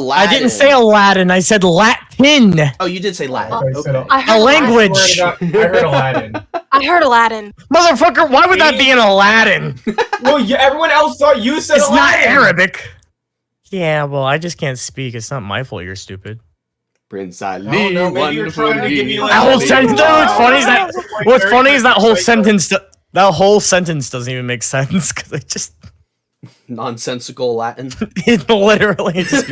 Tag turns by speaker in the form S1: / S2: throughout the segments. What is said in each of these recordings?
S1: Aladdin.
S2: I didn't say Aladdin. I said Latin.
S1: Oh, you did say Latin.
S3: Okay.
S2: A language.
S3: I heard Aladdin.
S4: I heard Aladdin.
S2: Motherfucker, why would that be an Aladdin?
S3: Well, everyone else thought you said
S2: It's
S3: Aladdin.
S2: not Arabic. Yeah, well, I just can't speak. It's not my fault you're stupid.
S1: Prince Ali,
S3: no, maybe you're trying to give me like
S2: That whole
S3: a-
S2: sentence. What's funny is that whole sentence. That whole sentence doesn't even make sense because it just
S1: nonsensical Latin.
S2: it literally. Just,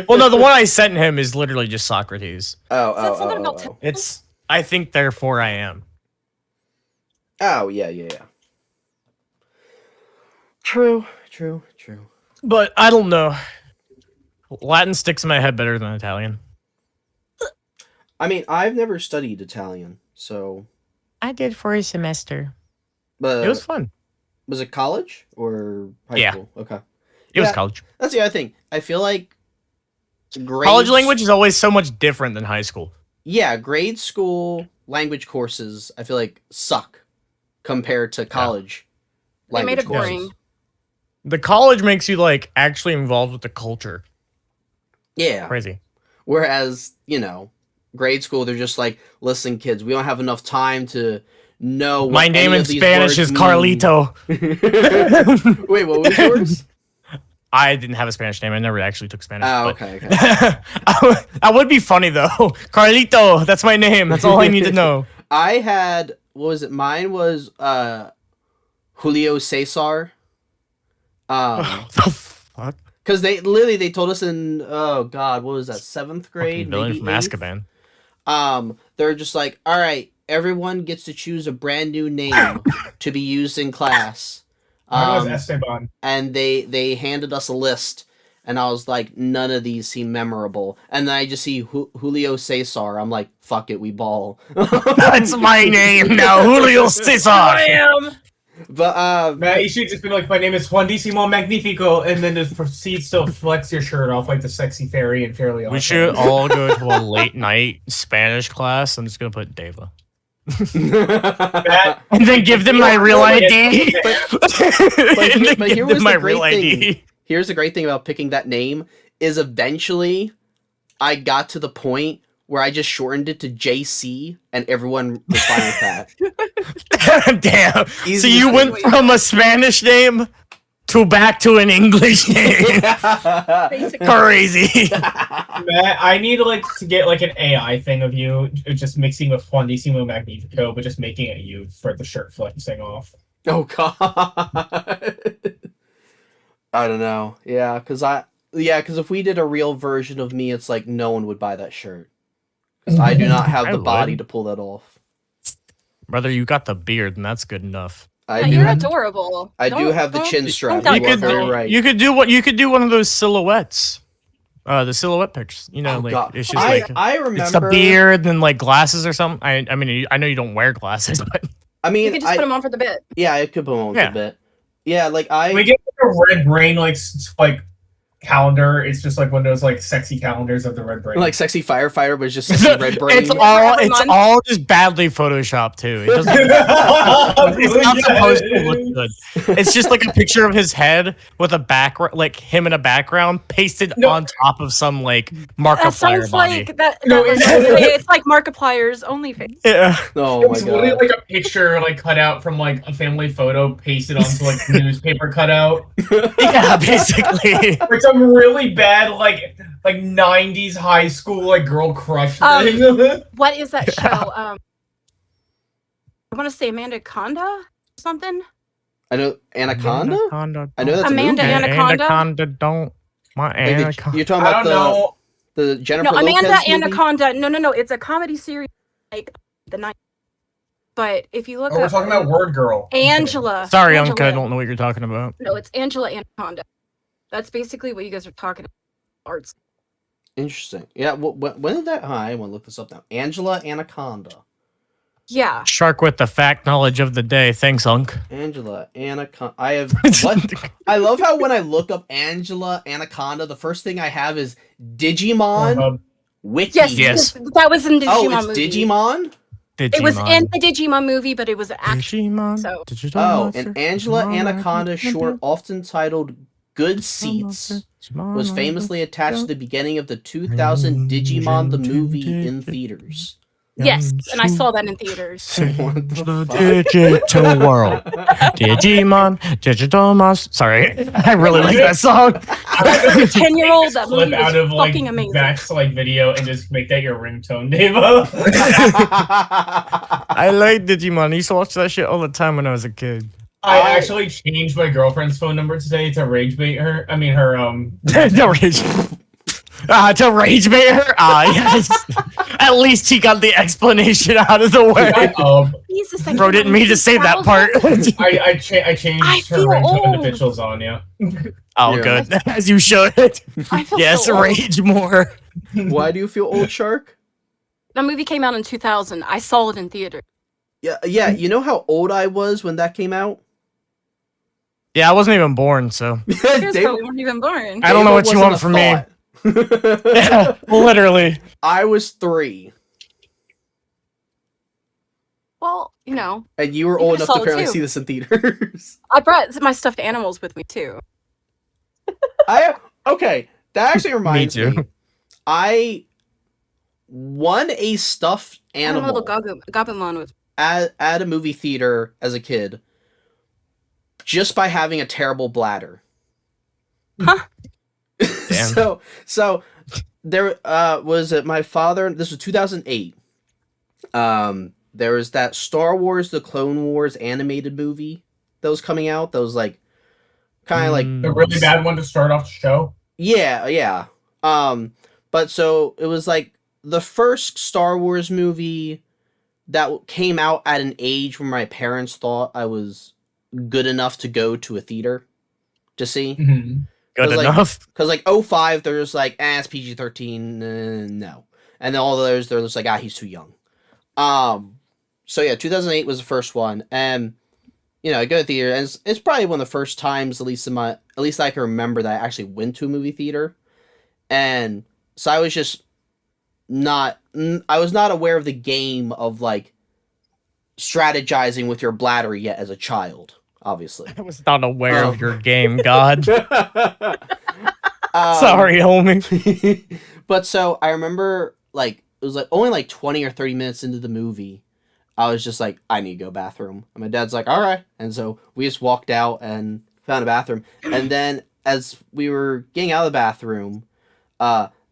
S2: well, no, the one I sent him is literally just Socrates.
S1: Oh.
S2: It's. I think therefore I am.
S1: Oh yeah. True.
S2: But I don't know. Latin sticks in my head better than Italian.
S1: I mean, I've never studied Italian, so.
S2: I did for a semester.
S1: But
S2: It was fun.
S1: Was it college or high school? Okay.
S2: It was college.
S1: That's the other thing. I feel like
S2: college language is always so much different than high school.
S1: Yeah, grade school language courses I feel like suck compared to college.
S4: They made it boring.
S1: Courses.
S2: The college makes you like actually involved with the culture.
S1: Yeah.
S2: Crazy.
S1: Whereas, grade school they're just like, listen kids, we don't have enough time to know what
S2: my name in Spanish is Carlito.
S1: Wait, what was yours?
S2: I didn't have a Spanish name. I never actually took Spanish.
S1: Oh, okay.
S2: That would be funny though. Carlito, that's my name. That's all I need to know.
S1: I had, what was it? Mine was Julio Cesar.
S2: What the fuck?
S1: Because they told us in, oh god, what was that, 7th grade?
S2: Villain
S1: maybe
S2: from
S1: 8th?
S2: Azkaban.
S1: They're just like, all right, everyone gets to choose a brand new name to be used in class.
S3: Mine was Esteban.
S1: And they handed us a list, and I was like, none of these seem memorable. And then I just see Julio Cesar. I'm like, fuck it, we ball.
S2: That's my name now, Julio Cesar.
S3: I am.
S1: But
S3: Matt, you should just be like, my name is Juanísimo Magnifico, and then just proceeds to flex your shirt off like the sexy fairy and Fairly Odd.
S2: We should all go to a late night Spanish class. I'm just gonna put Daeva. And then give them my real ID.
S1: But here was the great thing. Here's the great thing about picking that name is eventually I got to the point where I just shortened it to JC and everyone was fine with that.
S2: Damn. So you went from a Spanish name to back to an English name. Crazy.
S3: Matt, I need to get like an AI thing of you just mixing with Juanísimo Magnifico, but just making it you for the shirt flexing off.
S1: Oh god. I don't know. Yeah, because if we did a real version of me, it's like no one would buy that shirt. Because I do not have the body to pull that off.
S2: Brother, you got the beard, and that's good enough.
S4: You're adorable.
S1: I do have the chin strap.
S4: You
S1: are very right.
S2: You could do one of those silhouettes. The silhouette pictures. It's just
S1: I remember
S2: it's the beard and like glasses or something. I mean, I know you don't wear glasses, but
S1: I mean,
S4: you could just put them on for the bit.
S1: Yeah, I could put them on for the bit. Yeah,
S3: we get like a red brain like calendar. It's just like one of those like sexy calendars of the red brain.
S1: Like sexy firefighter, but it's just sexy red brain.
S2: It's all just badly photoshopped too. It doesn't. It's not supposed to look good. It's just like a picture of his head with a background, like him in a background, pasted on top of some like Markiplier
S4: That sounds
S2: body.
S4: like that. It's like Markiplier's OnlyFans.
S2: Yeah.
S1: Oh my
S3: it's
S1: god.
S3: literally like a picture like cut out from like a family photo pasted onto like newspaper cutout.
S2: Yeah, basically.
S3: Like some really bad like 90s high school like girl crush thing.
S4: What is that show? I want to say Amanda Conda or something.
S1: I know Anaconda. I know that's
S4: Amanda
S1: a movie.
S4: Anaconda.
S2: Anaconda don't. My Anaconda.
S1: You're talking about the Jennifer
S4: No, Amanda
S1: Lopez movie?
S4: Anaconda. No. It's a comedy series like the 90s. But if you look
S3: we're talking about Word Girl.
S4: Angela.
S2: Sorry,
S4: Angela.
S2: Uncle, I don't know what you're talking about.
S4: No, it's Angela Anaconda. That's basically what you guys are talking about. Arts.
S1: Interesting. Yeah, when did that... I want to look this up now. Angela Anaconda.
S4: Yeah.
S2: Shark with the fact knowledge of the day. Thanks, Unc.
S1: Angela Anaconda. I have... What? I love how when I look up Angela Anaconda, the first thing I have is Digimon Wiki.
S4: Yes. That was in the Digimon movie.
S1: Oh, it's Digimon?
S4: It was in the Digimon movie, but it was an action.
S2: Digimon.
S4: So.
S1: And Angela Anaconda short, often titled Good Seats was famously attached to the beginning of the 2000 Digimon the movie in theaters.
S4: Yes, and I saw that in theaters.
S1: What the fuck?
S2: Digital world. Digimon, digital monster. Sorry, I really like that song.
S4: As a 10-year-old, that
S3: Clip
S4: movie
S3: out of
S4: was
S3: like
S4: fucking amazing.
S3: Max video and just make that your ringtone, Daeva.
S2: I like Digimon. I used to watch that shit all the time when I was a kid.
S3: I actually changed my girlfriend's phone number today to rage bait her. I mean her
S2: to rage bait her? Yes. At least he got the explanation out of the way.
S4: Jesus,
S2: Bro didn't mean to say that part.
S3: I changed her ringtone to Bitchels on you.
S2: Oh, good. As you should.
S4: I feel
S2: Yes,
S4: so old.
S2: rage more.
S1: Why do you feel old, Shark?
S4: That movie came out in 2000. I saw it in theater.
S1: Yeah. You know how old I was when that came out?
S2: Yeah, I wasn't even born, so.
S4: Here's how we weren't even born.
S2: I don't know what you want from me. Yeah, literally.
S1: I was 3.
S4: Well, you know.
S1: And you were
S4: You
S1: old
S4: could've
S1: enough to
S4: saw it
S1: apparently
S4: too.
S1: see this in theaters.
S4: I brought my stuffed animals with me too.
S1: Okay, that actually reminds
S2: too.
S1: me. I won a stuffed
S4: I had a
S1: animal
S4: little Gabumon with me.
S1: at a movie theater as a kid just by having a terrible bladder.
S4: Huh?
S2: Damn.
S1: So there was my father, this was 2008. There was that Star Wars The Clone Wars animated movie that was coming out that was like kind of like
S3: The really bad one to start off the show.
S1: Yeah. But so it was like the first Star Wars movie that came out at an age where my parents thought I was good enough to go to a theater to see.
S3: Mm-hmm.
S2: Good enough.
S1: Because like 05, there's like, it's PG-13, no. And then all the others, they're just like, he's too young. So yeah, 2008 was the first one. And, you know, I go to theater, and it's probably one of the first times, at least I can remember, that I actually went to a movie theater. And so I was just not aware of the game of like strategizing with your bladder yet as a child, obviously.
S2: I was not aware of your game, God. Sorry,
S1: Sorry.
S2: homie.
S1: But so I remember like it was like only like 20 or 30 minutes into the movie, I was just like, I need to go bathroom. And my dad's like, all right. And so we just walked out and found a bathroom. And then as we were getting out of the bathroom,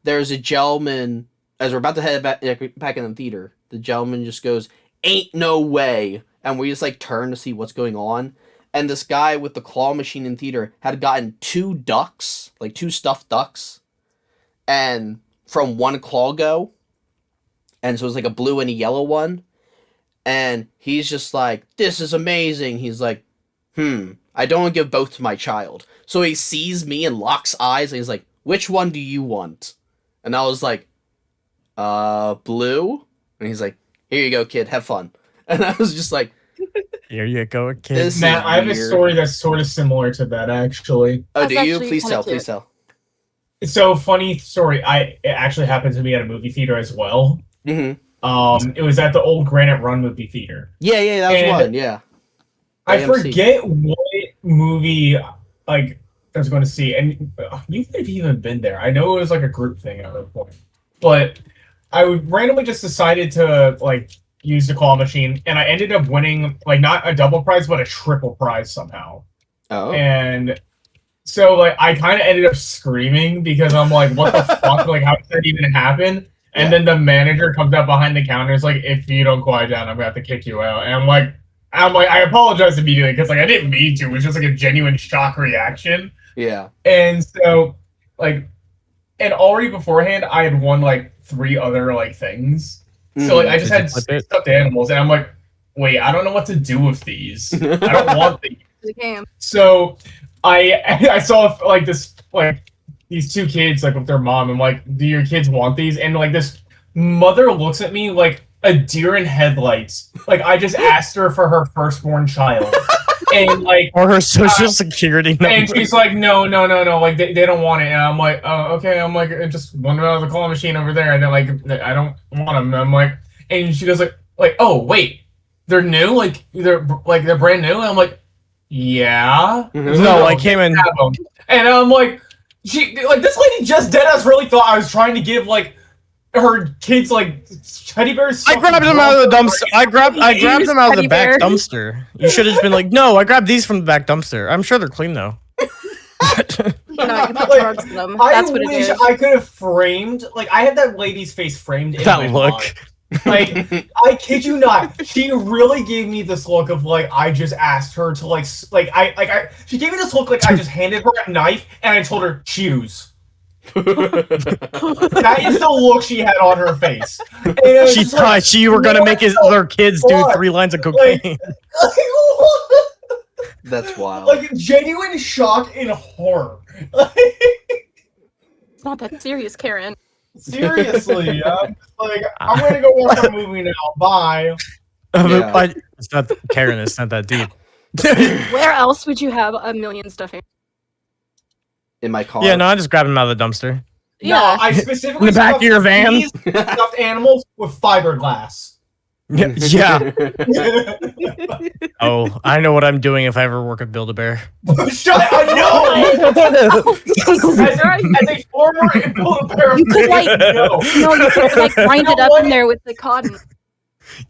S1: there's a gentleman, as we're about to head back in the theater, the gentleman just goes, ain't no way. And we just like turn to see what's going on. And this guy with the claw machine in theater had gotten 2 ducks, like 2 stuffed ducks, and from one claw go. And so it was like a blue and a yellow one. And he's just like, this is amazing. He's like, I don't want to give both to my child. So he sees me and locks eyes, and he's like, which one do you want? And I was like, blue? And he's like, here you go, kid, have fun. And I was just like,
S2: Here you go, kid.
S3: Matt, I have a story that's sort of similar to that, actually.
S1: oh,
S4: That's
S1: do you?
S4: actually
S1: Please
S4: kinda
S1: tell,
S4: cute.
S1: please tell.
S3: So, funny story. It actually happened to me at a movie theater as well.
S1: Mm-hmm.
S3: It was at the old Granite Run movie theater.
S1: Yeah, that was
S3: And
S1: one, yeah.
S3: I
S1: AMC.
S3: forget what movie like I was going to see, and you could have even been there. I know it was like a group thing at that point, but I randomly just decided to like use the claw machine, and I ended up winning like not a double prize, but a triple prize somehow.
S1: Oh.
S3: And so like I kind of ended up screaming because I'm like, what the fuck? Like, how did that even happen? And then the manager comes up behind the counter. It's like, if you don't quiet down, I'm gonna have to kick you out. And I'm like, I apologize immediately because like I didn't mean to. It was just like a genuine shock reaction.
S1: Yeah.
S3: And so like, and already beforehand, I had won like 3 other like things. So like I just had 6 stuffed animals, and I'm like, wait, I don't know what to do with these. I don't want these.
S4: The game.
S3: So I saw like this like these 2 kids like with their mom. I'm like, do your kids want these? And like this mother looks at me like a deer in headlights. Like I just asked her for her firstborn child. And like,
S2: or her social security number.
S3: And she's like, no, like they don't want it. And I'm like, oh, okay. I'm like, just one out of the claw machine over there. And they're like, I don't want them. I'm like, and she goes like, oh wait, they're new, like they're brand new. And I'm like, yeah.
S2: No, I came in.
S3: And I'm like, this lady just dead ass really thought I was trying to give like her kids like teddy bears.
S2: I grabbed them out of the dumpster. I grabbed them out of the back dumpster. You should have just been like, no, I grabbed these from the back dumpster. I'm sure they're clean though.
S4: No, I can put drugs in them. That's what it is.
S3: I wish I could have framed, like, I had that lady's face framed in my
S2: That look.
S3: mind. Like, I kid you not, she really gave me this look of, like, I just asked her to, she gave me this look like I just handed her a knife and I told her, choose. That is the look she had on her face.
S2: She thought she were going to make his other kids do 3 lines of cocaine.
S1: That's wild.
S3: Like, genuine shock and horror.
S4: It's not that serious, Karen.
S3: Seriously, I'm gonna go watch a movie now. Bye.
S2: Yeah. It's not Karen. It's not that deep.
S4: Where else would you have a million stuffing?
S1: In my car.
S2: Yeah, no, I just grabbed them out of the dumpster.
S3: Yeah, no, I specifically
S2: in the back of your van.
S3: Stuffed animals with fiberglass.
S2: Yeah. Oh, I know what I'm doing if I ever work at Build-A-Bear.
S3: Shut up! No! As a former Build-A-Bear,
S4: you could you could like grind it up in there with the cotton.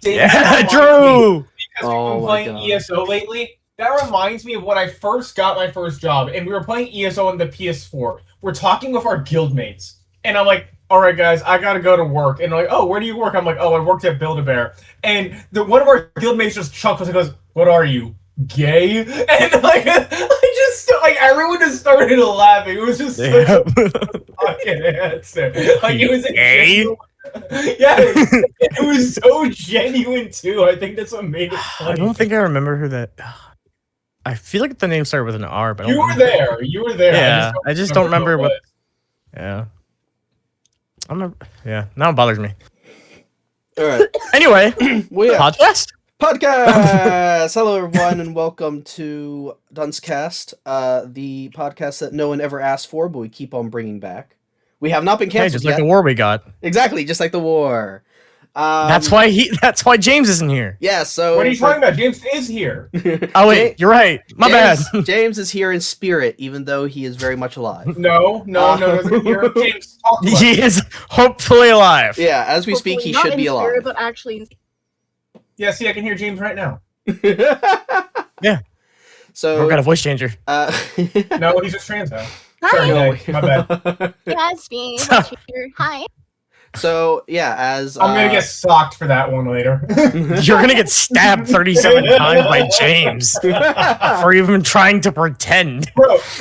S2: Yeah, true.
S3: Because we've been playing ESO lately. That reminds me of when I first got my first job, and we were playing ESO on the PS4. We're talking with our guildmates, and I'm like, all right, guys, I gotta go to work. And like, oh, where do you work? I'm like, oh, I worked at Build-A-Bear. And one of our guildmates just chuckles and goes, what are you, gay? And like, everyone just started laughing. It was just such a fucking answer. Like, it was
S2: gay?
S3: Yeah, it was so genuine too. I think that's what made it funny.
S2: I don't think I remember who that. I feel like the name started with an R, but
S3: you were there. You were there.
S2: Yeah, I just don't remember what. Yeah. Yeah, now it bothers me.
S1: All right.
S2: Anyway, podcast?
S1: Podcast! Hello, everyone, and welcome to DunceCast, the podcast that no one ever asked for, but we keep on bringing back. We have not been canceled
S2: just like the war we got.
S1: Exactly, just like the war.
S2: That's why James isn't here.
S1: Yeah, so...
S3: What are you talking about? James is here.
S2: Oh, wait, you're right. My bad.
S1: James is here in spirit, even though he is very much alive.
S3: No. James, talk about
S2: he is hopefully alive.
S1: Yeah, as we speak, he should be alive.
S4: Spirit, but actually...
S3: Yeah, see, I can hear James right now.
S2: Yeah.
S1: So...
S2: We've got a voice changer.
S3: No, he's just trans now.
S4: Hi.
S3: Sorry, my bad.
S4: Yes, me. Hi.
S1: So, yeah, as...
S3: I'm gonna get socked for that one later.
S2: You're gonna get stabbed 37 times by James for even trying to pretend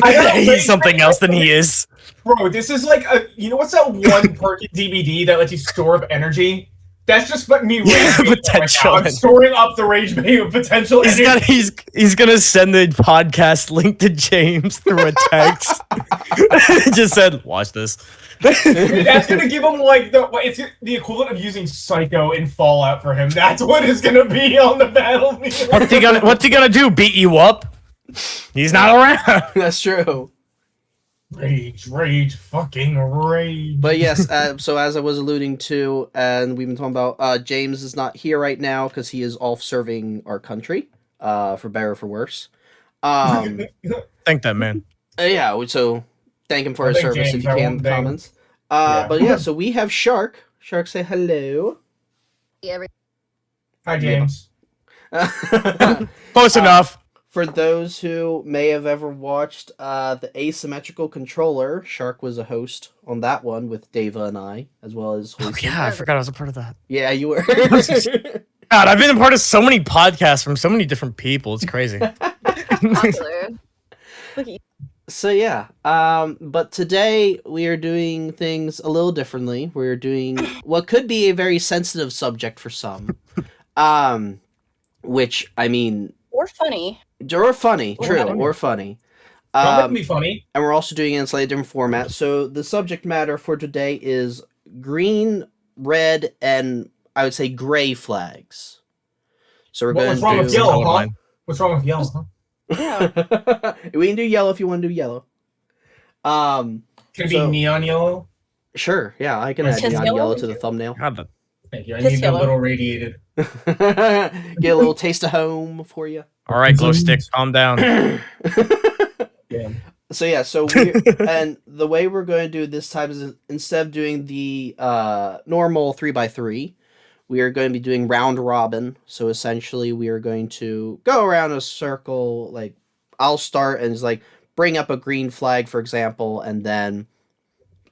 S2: that he's something else than he is.
S3: Bro, this is like you know what's that one perk DVD that lets you store up energy? That's just me
S2: potential.
S3: Right, I'm storing up the rage bay of potential energy.
S2: He's gonna send the podcast link to James through a text. Just said, watch this.
S3: That's gonna give him like it's the equivalent of using Psycho in Fallout for him. That's what is gonna be on the battlefield.
S2: What's he gonna do? Beat you up? He's not around.
S1: That's true.
S3: Rage, fucking rage.
S1: But yes, so as I was alluding to, and we've been talking about, James is not here right now because he is off serving our country, for better or for worse.
S2: Thank that man.
S1: Yeah, so thank him for his service James, if you can, comments. But yeah, so we have Shark. Shark, say hello.
S3: Hi, James.
S2: Close enough.
S1: For those who may have ever watched the Asymmetrical Controller, Shark was a host on that one with Daeva and I, as well as...
S2: Oh, yeah, I forgot I was a part of that.
S1: Yeah, you were.
S2: God, I've been a part of so many podcasts from so many different people. It's crazy.
S4: Popular. Look at you.
S1: So yeah, but today we are doing things a little differently. We're doing what could be a very sensitive subject for some, which, I mean...
S4: Or funny.
S1: Or funny, true, or funny.
S3: Don't make me funny.
S1: And we're also doing it in a slightly different format. So the subject matter for today is green, red, and I would say gray flags. So we're going to do...
S3: What's wrong with yellow, huh? What's wrong with yellow, huh?
S4: Yeah.
S1: We can do yellow if you want to do yellow.
S3: Can it be neon yellow?
S1: Sure, yeah, I can add neon yellow to the thumbnail.
S3: Thank you. I need a little radiated.
S1: Get a little taste of home for you.
S2: All right, glow stick, calm down.
S3: Yeah.
S1: So yeah, and the way we're going to do it this time is instead of doing the normal 3x3, we are going to be doing round robin. So essentially, we are going to go around a circle. Like I'll start and it's like bring up a green flag, for example, and then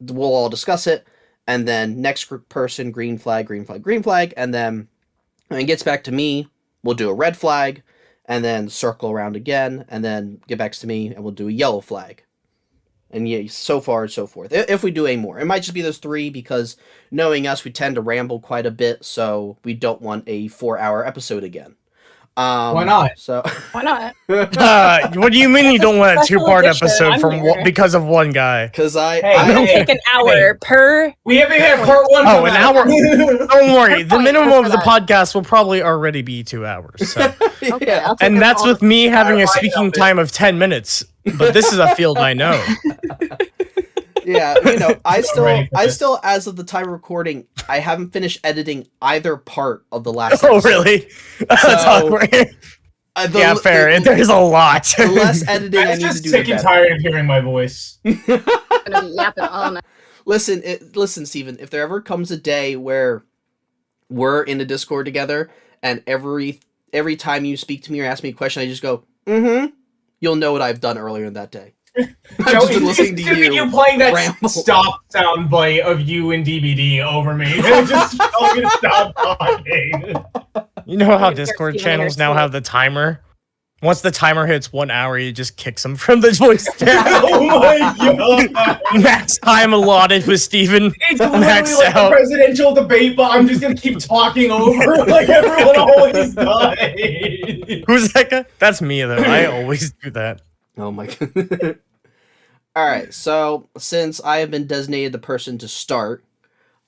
S1: we'll all discuss it. And then next person, green flag, green flag, green flag, and then when it gets back to me, we'll do a red flag. And then circle around again, and then get back to me, and we'll do a yellow flag. And yeah, so far and so forth. If we do any more. It might just be those 3, because knowing us, we tend to ramble quite a bit, so we don't want a 4-hour episode again.
S3: Why not?
S1: So
S4: Why not?
S2: What do you mean you don't want a
S4: Special
S2: 2-part
S4: edition,
S2: episode
S4: I'm
S2: because of one guy?
S1: Because
S3: Hey,
S4: I'm gonna
S3: hey,
S4: take an hour per.
S3: We haven't had part 1.
S2: Oh, an hour. Don't worry. The
S4: point
S2: minimum
S4: for
S2: of the
S4: that.
S2: podcast will probably already be 2 hours. So.
S4: Okay,
S1: yeah.
S4: I'll take
S2: And
S4: an
S2: that's
S4: hour.
S2: with me having
S3: I
S2: a
S3: know
S2: speaking
S3: it.
S2: time of 10 minutes. But this is a field I know.
S1: Yeah, I
S3: ready for this.
S1: still, as of the time of recording, I haven't finished editing either part of the last
S2: Oh,
S1: episode.
S2: really? That's
S1: So,
S2: awkward. Yeah, fair. There's a lot.
S1: The less editing I
S3: I'm
S1: need to
S3: just
S1: do, the
S3: sick and
S1: better.
S3: tired of hearing my voice.
S4: I'm gonna be yapping all night.
S1: Listen, Steven, if there ever comes a day where we're in a Discord together and every time you speak to me or ask me a question, I just go, you'll know what I've done earlier in that day. I've just been listening to
S3: you playing that
S1: ramble.
S3: stop sound bite of you and DBD over me. And just tell me to stop talking.
S2: You know how
S4: You're
S2: Discord
S4: Steven
S2: channels now
S4: Anderson.
S2: have the timer? Once the timer hits 1 hour, you just kicks them from the voice channel.
S3: Oh my god.
S2: Max time allotted with Steven.
S3: It's literally
S2: Max
S3: like
S2: out.
S3: a presidential debate, but I'm just gonna keep talking over like everyone always does.
S2: Who's that guy? That's me, though. I always do that.
S1: Oh my god. Alright, so since I have been designated the person to start,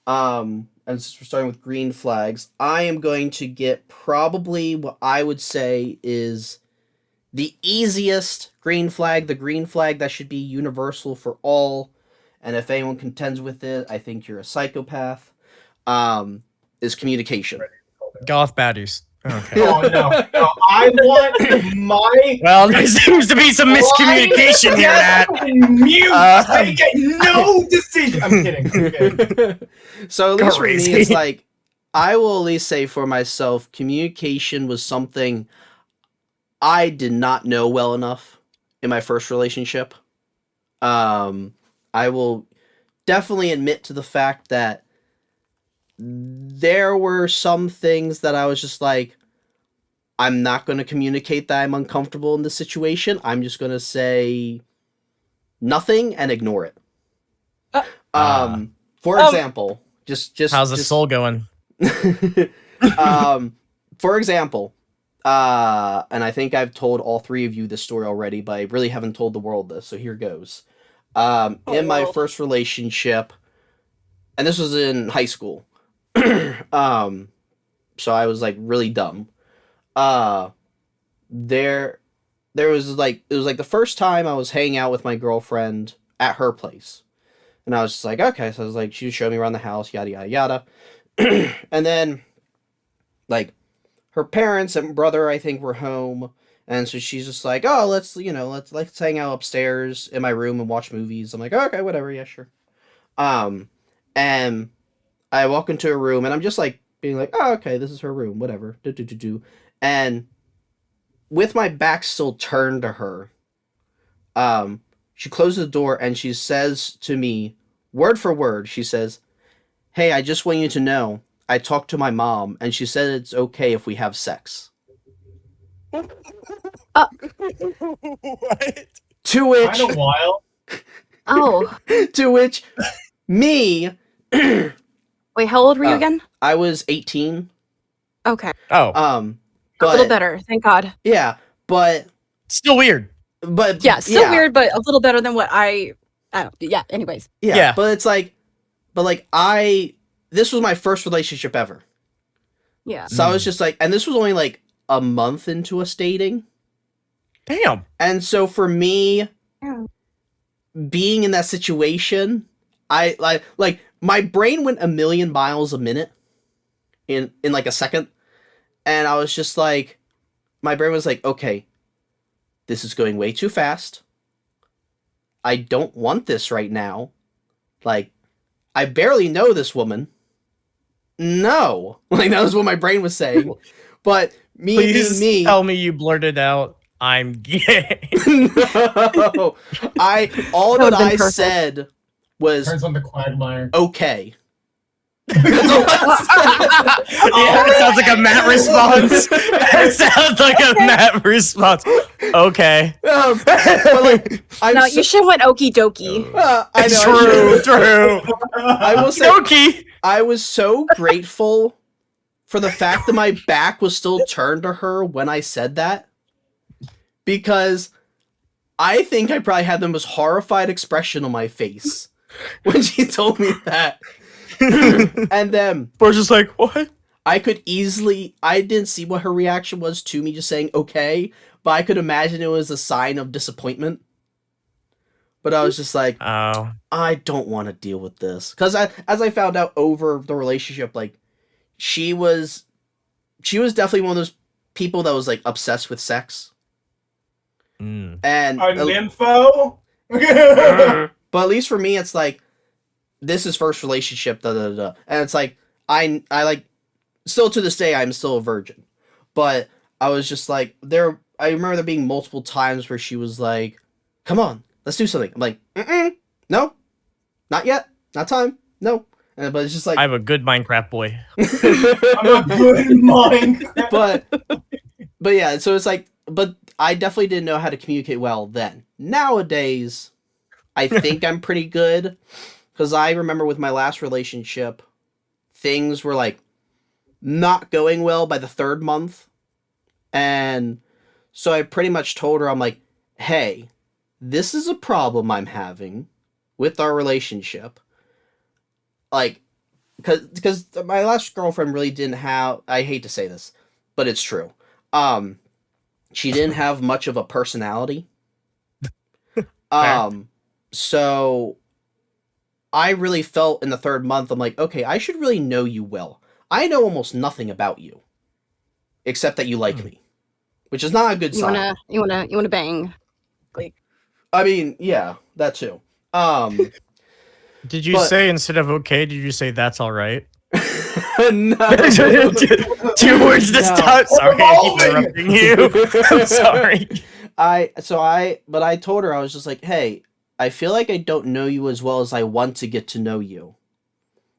S1: and since we're starting with green flags, I am going to get probably what I would say is the easiest green flag, the green flag that should be universal for all, and if anyone contends with it, I think you're a psychopath, is communication.
S2: Goth baddies. Okay.
S3: Oh no, I want my
S2: Well, there seems to be some miscommunication here, Matt.
S3: mute. I get no decision. I'm kidding.
S1: So at least for me,
S2: Crazy.
S1: it's like, I will at least say for myself, communication was something I did not know well enough in my first relationship. I will definitely admit to the fact that there were some things that I was just like, I'm not going to communicate that I'm uncomfortable in this situation. I'm just going to say nothing and ignore it. For example, just
S2: How's the soul going?
S1: For example, and I think I've told all 3 of you this story already, but I really haven't told the world this, so here goes. In my first relationship, and this was in high school, so I was like really dumb. There was like, it was like the first time I was hanging out with my girlfriend at her place. And I was just like, okay. So I was like, she showed me around the house, yada, yada, yada. And then, like, her parents and brother, I think, were home. And so she's just like, oh, let's hang out upstairs in my room and watch movies. I'm like, okay, whatever. Yeah, sure. And I walk into a room and I'm just like, being like, oh, okay, this is her room, whatever. And with my back still turned to her, she closes the door and she says to me, word for word, she says, hey, I just want you to know, I talked to my mom and she said it's okay if we have sex.
S2: What?
S1: To which,
S3: Kind of wild.
S4: Oh,
S1: to which, me,
S4: wait, how old were you again?
S1: I was 18.
S4: Okay,
S2: Oh,
S4: a
S1: But
S4: little better, thank God.
S1: yeah, but
S2: still weird.
S4: Yeah, still weird, but a little better than what I don't. Yeah. Anyways.
S2: Yeah.
S1: But it's like, this was my first relationship ever.
S4: Yeah.
S1: So I was just like, and this was only like a month into us dating.
S2: Damn.
S1: And so for me,
S4: Yeah.
S1: being in that situation, I like my brain went a million miles a minute in like a second. And I was just like, my brain was like, okay, this is going way too fast. I don't want this right now. Like, I barely know this woman. No. Like, that was what my brain was saying. But me
S2: Please
S1: being me.
S2: tell me you blurted out, I'm gay.
S1: No. All that I
S4: perfect.
S1: said was
S3: Turns on the quagmire.
S1: okay.
S2: Yeah, it sounds like a Matt response. It sounds like a Matt response. Okay.
S1: But like,
S4: No, you should have went okie dokie.
S1: I know.
S2: True.
S1: I will say,
S2: Doki.
S1: I was so grateful for the fact that my back was still turned to her when I said that, because I think I probably had the most horrified expression on my face when she told me that. And then
S2: We're just like, what?
S1: I didn't see what her reaction was to me just saying okay, but I could imagine it was a sign of disappointment. But I was just like,
S2: Oh.
S1: I don't want to deal with this. Because as I found out over the relationship, like, she was definitely one of those people that was, like, obsessed with sex.
S2: Mm.
S1: And
S3: A nympho?
S1: but at least for me, it's like, this is first relationship, and it's like, I like, still to this day, I'm still a virgin. But I was just like, I remember there being multiple times where she was like, come on, let's do something. I'm like, no, not yet, not time, no. But it's just like,
S2: I'm a good Minecraft boy.
S3: I'm a good Minecraft.
S1: but yeah, so it's like, but I definitely didn't know how to communicate well then. Nowadays, I think I'm pretty good. Because I remember with my last relationship, things were like not going well by the 3rd month. And so I pretty much told her, I'm like, hey, this is a problem I'm having with our relationship. Like, because my last girlfriend really didn't have, I hate to say this, but it's true. She didn't have much of a personality. So I really felt in the 3rd month, I'm like, okay, I should really know you well. I know almost nothing about you, except that you like me, which is not a good sign.
S4: You wanna bang? Like,
S1: I mean, yeah, that too.
S2: Did you say instead of okay, did you say that's all right?
S1: No.
S2: 2 words this time. Sorry, I keep interrupting you. I'm sorry.
S1: But I told her, I was just like, hey, I feel like I don't know you as well as I want to get to know you.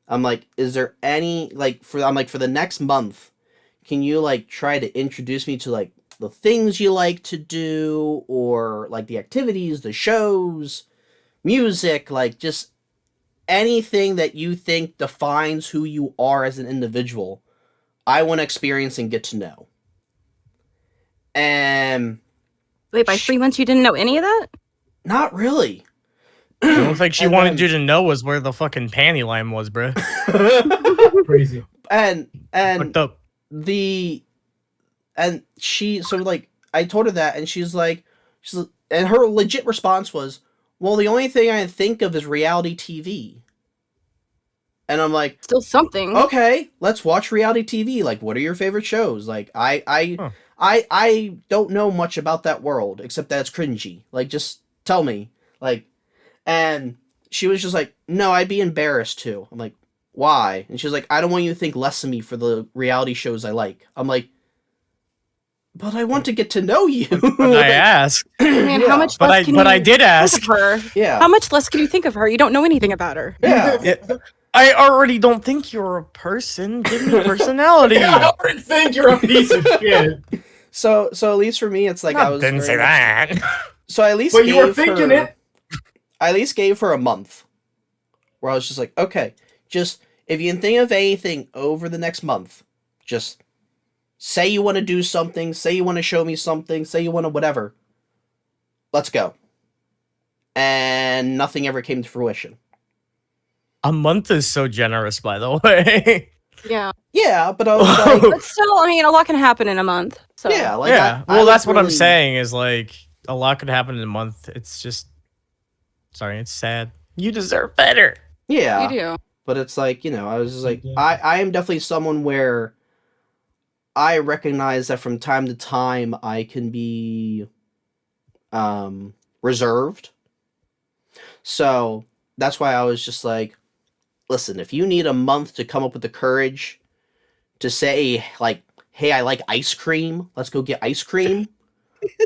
S1: I'm like, is there any, like, for the next month, can you, like, try to introduce me to, like, the things you like to do, or, like, the activities, the shows, music, like, just anything that you think defines who you are as an individual. I want to experience and get to know. And
S4: wait, by 3 months you didn't know any of that?
S1: Not really.
S2: I don't think she wanted you to know was where the fucking panty line was, bro.
S3: Crazy.
S1: And
S2: Fucked up.
S1: she, so, like, I told her that, and and her legit response was, well, the only thing I think of is reality TV. And I'm like,
S4: Still something.
S1: okay, let's watch reality TV. Like, what are your favorite shows? Like, I don't know much about that world, except that it's cringy. Like, just tell me. Like, and she was just like, no, I'd be embarrassed too. I'm like, why? And she was like, I don't want you to think less of me for the reality shows I like. I'm like, but I want to get to know you.
S2: But I asked.
S4: Man,
S1: Yeah.
S4: how much less can
S2: But
S4: you
S2: I did ask.
S4: think of her?
S1: Yeah.
S4: How much less can you think of her? You don't know anything about her.
S1: Yeah.
S2: I already don't think you're a person. Give me personality.
S3: I already think you're a piece of shit.
S1: So at least for me, it's like I was.
S2: Didn't say that.
S1: So I at least.
S3: But you were thinking it.
S1: I at least gave her a month, where I was just like, okay, just if you can think of anything over the next month, just say you want to do something, say you want to show me something, say you want to whatever. Let's go. And nothing ever came to fruition.
S2: A month is so generous, by the way.
S4: Yeah.
S1: Yeah, but I was like,
S4: But still, I mean, a lot can happen in a month. So
S1: yeah, like
S2: yeah.
S1: I
S2: Well,
S1: was
S2: that's what I'm
S1: really-
S2: saying is like a lot could happen in a month. It's just, sorry, it's sad. You deserve better.
S1: Yeah,
S4: you do.
S1: but it's like, I was just like, I am definitely someone where I recognize that from time to time I can be reserved. So that's why I was just like, listen, if you need a month to come up with the courage to say, like, hey, I like ice cream, let's go get ice cream,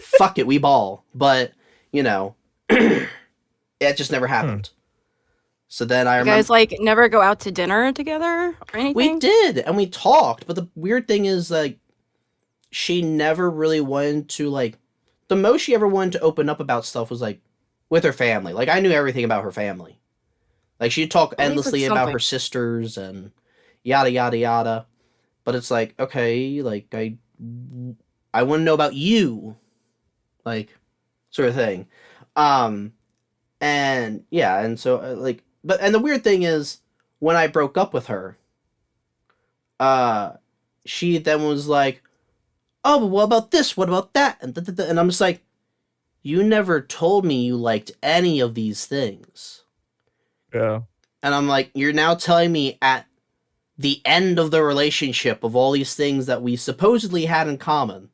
S1: fuck it, we ball. But, you know, it just never happened. So then I remember...
S4: You guys, like, never go out to dinner together or anything?
S1: We did, and we talked, but the weird thing is, like, she never really wanted to, like... The most she ever wanted to open up about stuff was, like, with her family. Like, I knew everything about her family. Like, she'd talk endlessly about her sisters and yada, yada, yada. But it's like, okay, like, I want to know about you. Like, sort of thing. And, yeah, and so, like... But, and the weird thing is, when I broke up with her, she then was like, oh, but what about this? What about that? And I'm just like, you never told me you liked any of these things.
S2: Yeah.
S1: And I'm like, you're now telling me at the end of the relationship of all these things that we supposedly had in common,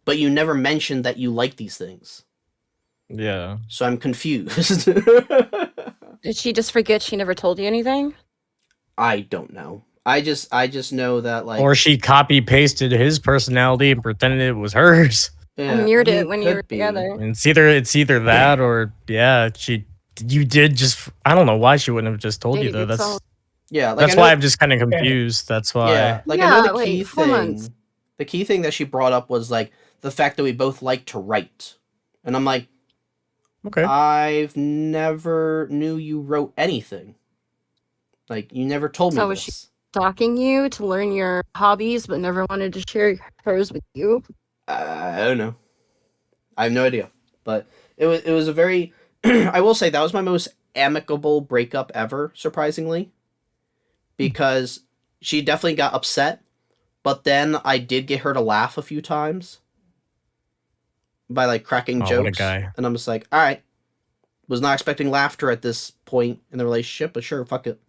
S1: but you never mentioned that you like these things.
S2: Yeah.
S1: So I'm confused.
S4: Did she just forget she never told you anything?
S1: I don't know. I just know that, like...
S2: Or she copy-pasted his personality and pretended it was hers.
S1: Yeah,
S4: I mirrored it when you were
S1: be.
S4: together.
S2: And it's either that or, yeah, you did just... I don't know why she wouldn't have just told you, though. That's
S1: like,
S2: why I'm just kind of confused. That's why.
S1: Yeah, like, I know the key thing... The key thing that she brought up was, like, the fact that we both like to write. And I'm like...
S2: Okay.
S1: I've never knew you wrote anything. Like, you never told me
S4: So
S1: this.
S4: was she stalking you to learn your hobbies, but never wanted to share hers with you?
S1: I don't know. I have no idea. But it was a very... I will say, that was my most amicable breakup ever, surprisingly. Because she definitely got upset. But then I did get her to laugh a few times. By, like, cracking jokes.
S2: What a guy.
S1: And I'm just like, alright. Was not expecting laughter at this point in the relationship, but sure, fuck it.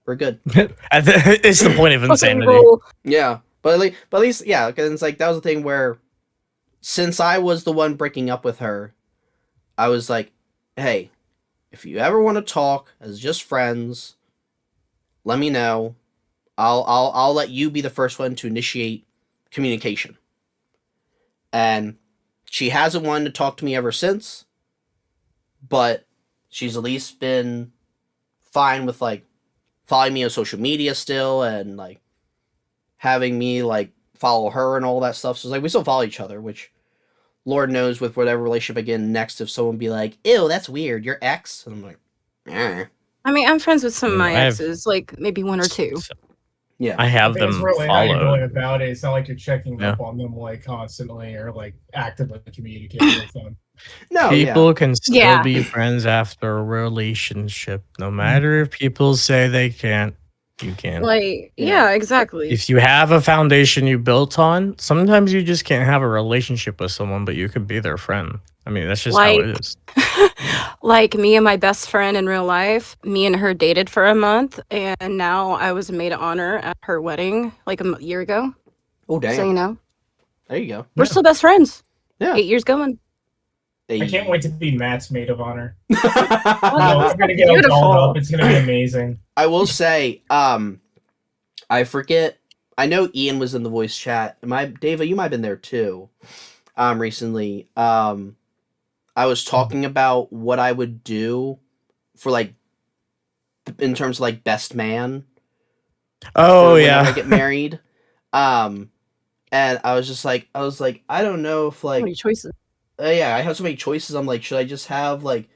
S1: We're good.
S2: It's the point of insanity.
S1: Yeah. But at least, yeah, because it's like, that was the thing where, since I was the one breaking up with her, I was like, hey, if you ever want to talk as just friends, let me know. I'll let you be the first one to initiate communication. And she hasn't wanted to talk to me ever since, but she's at least been fine with, like, following me on social media still, and, like, having me, like, follow her and all that stuff. So it's like, we still follow each other, which, Lord knows, with whatever relationship I get in next, if someone be like, ew, that's weird, your ex? And I'm like, eh.
S4: I mean, I'm friends with some of my exes, like, maybe one or two.
S1: Yeah,
S2: I have them
S3: it's really
S2: followed.
S3: how you're going about it. It's not like you're checking up on them, like, constantly or, like, actively communicating with them.
S1: No,
S2: people can still be friends after a relationship, no matter if people say they can't. You can't.
S4: Like, yeah, exactly.
S2: If you have a foundation you built on, sometimes you just can't have a relationship with someone, but you could be their friend. I mean, that's just how it is.
S4: Like, me and my best friend in real life, me and her dated for a month, and now I was a maid of honor at her wedding, like, a year ago.
S1: Oh, damn.
S4: So, you know.
S1: There you go.
S4: We're still best friends.
S1: Yeah.
S4: 8 years going.
S3: I can't wait to be Matt's maid of honor. We're gonna get all dolled up. It's gonna be amazing.
S1: I will say, I forget. I know Ian was in the voice chat. Daeva, you might have been there too. Recently, I was talking about what I would do for, like, in terms of, like, best man.
S2: Oh yeah.
S1: Whenever I get married. And I was just like, I don't know if, like,
S4: how many choices.
S1: Yeah, I have so many choices. I'm like, should I just have, like,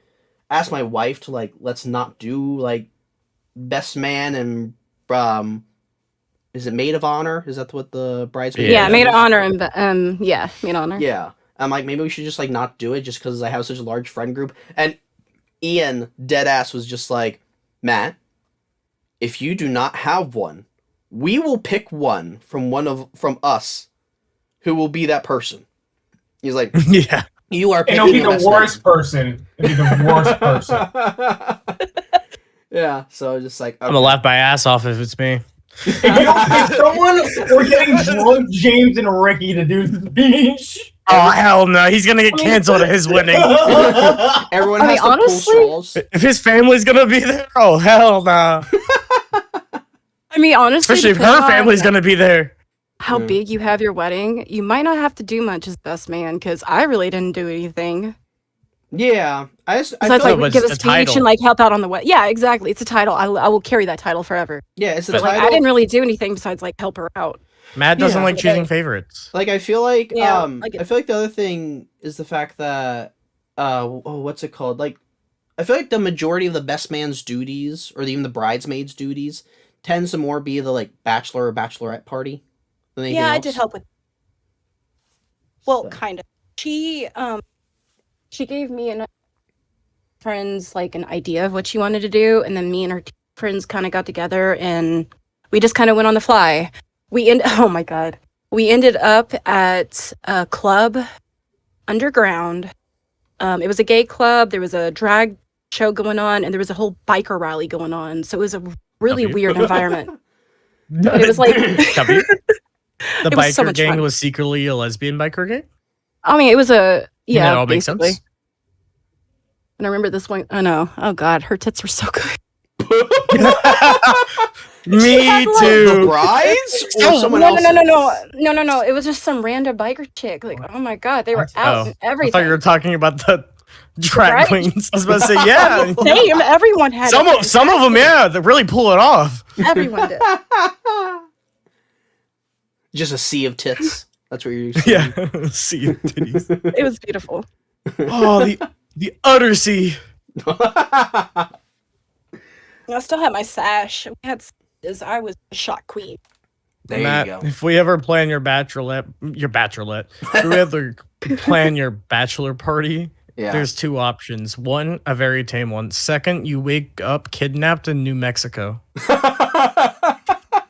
S1: ask my wife to, like, let's not do, like, best man and is it maid of honor? Is that what the bridesmaid?
S4: Yeah, maid of honor and yeah, maid of honor.
S1: Yeah, I'm like, maybe we should just, like, not do it just because I have such a large friend group. And Ian deadass was just like, Matt, if you do not have one, we will pick one from us who will be that person. He's like,
S2: yeah.
S1: You are picking
S3: it'll be the worst person. It'll be the worst person.
S1: Yeah, so just like, okay.
S2: I'm gonna laugh my ass off if it's me.
S3: If someone were getting drunk James and Ricky to do the speech.
S2: Oh hell no, he's gonna get canceled at his wedding.
S1: Everyone has to
S4: honestly,
S1: pull straws.
S2: If his family's gonna be there, oh hell no.
S4: I mean, honestly,
S2: Especially if her family's gonna be there.
S4: how big you have your wedding, you might not have to do much as best man, because I really didn't do anything.
S1: Yeah, I
S4: So
S1: feel
S4: it's like
S2: but
S4: give
S2: it's
S4: a
S2: the
S4: speech
S2: title.
S4: and like help out on the wedding. Yeah, exactly. It's a title. I will carry that title forever.
S1: yeah, it's the
S4: But like,
S1: title.
S4: I didn't really do anything besides like help her out.
S2: Matt doesn't
S1: Yeah.
S2: like choosing favorites.
S1: Like I feel like
S4: Yeah,
S1: I feel like the other thing is the fact that what's it called? Like I feel like the majority of the best man's duties or even the bridesmaid's duties tends to more be the like bachelor or bachelorette party than anything
S4: Yeah, I
S1: else.
S4: did help with. Well,
S1: So.
S4: kind of. She gave me and friends like an idea of what she wanted to do, and then me and her friends kind of got together and we just kind of went on the fly. Oh my god, we ended up at a club underground. It was a gay club. There was a drag show going on, and there was a whole biker rally going on. So it was a really
S2: W.
S4: weird environment. But it was like
S2: W. The
S4: It was so
S2: biker
S4: much
S2: gang
S4: fun.
S2: was secretly a lesbian biker gang?
S4: I mean, it was a yeah.
S2: That all makes
S4: basically.
S2: sense.
S4: And I remember this one. Oh no! Oh god, her tits were so good.
S2: Me
S4: had, like,
S1: The
S2: too.
S1: brides or
S2: No,
S1: someone
S4: No,
S1: else?
S4: no. It was just some random biker chick. Like, oh my god, they were out and
S2: I
S4: everything.
S2: thought you were talking about the drag
S4: Right.
S2: queens. I was about to say, yeah.
S4: Same. Everyone had
S2: Some of them, yeah, they really pull it off.
S4: Everyone did.
S1: Just a sea of tits. That's what you're
S2: Yeah,
S1: saying.
S2: sea of titties.
S4: It was beautiful.
S2: Oh, the utter sea.
S4: I still had my sash. We had sashes. I was a shot queen.
S1: There
S2: Matt,
S1: you go.
S2: if we ever plan your bachelorette, if we ever plan your bachelor party,
S1: Yeah.
S2: there's two options. One, a very tame one. Second, you wake up kidnapped in New Mexico.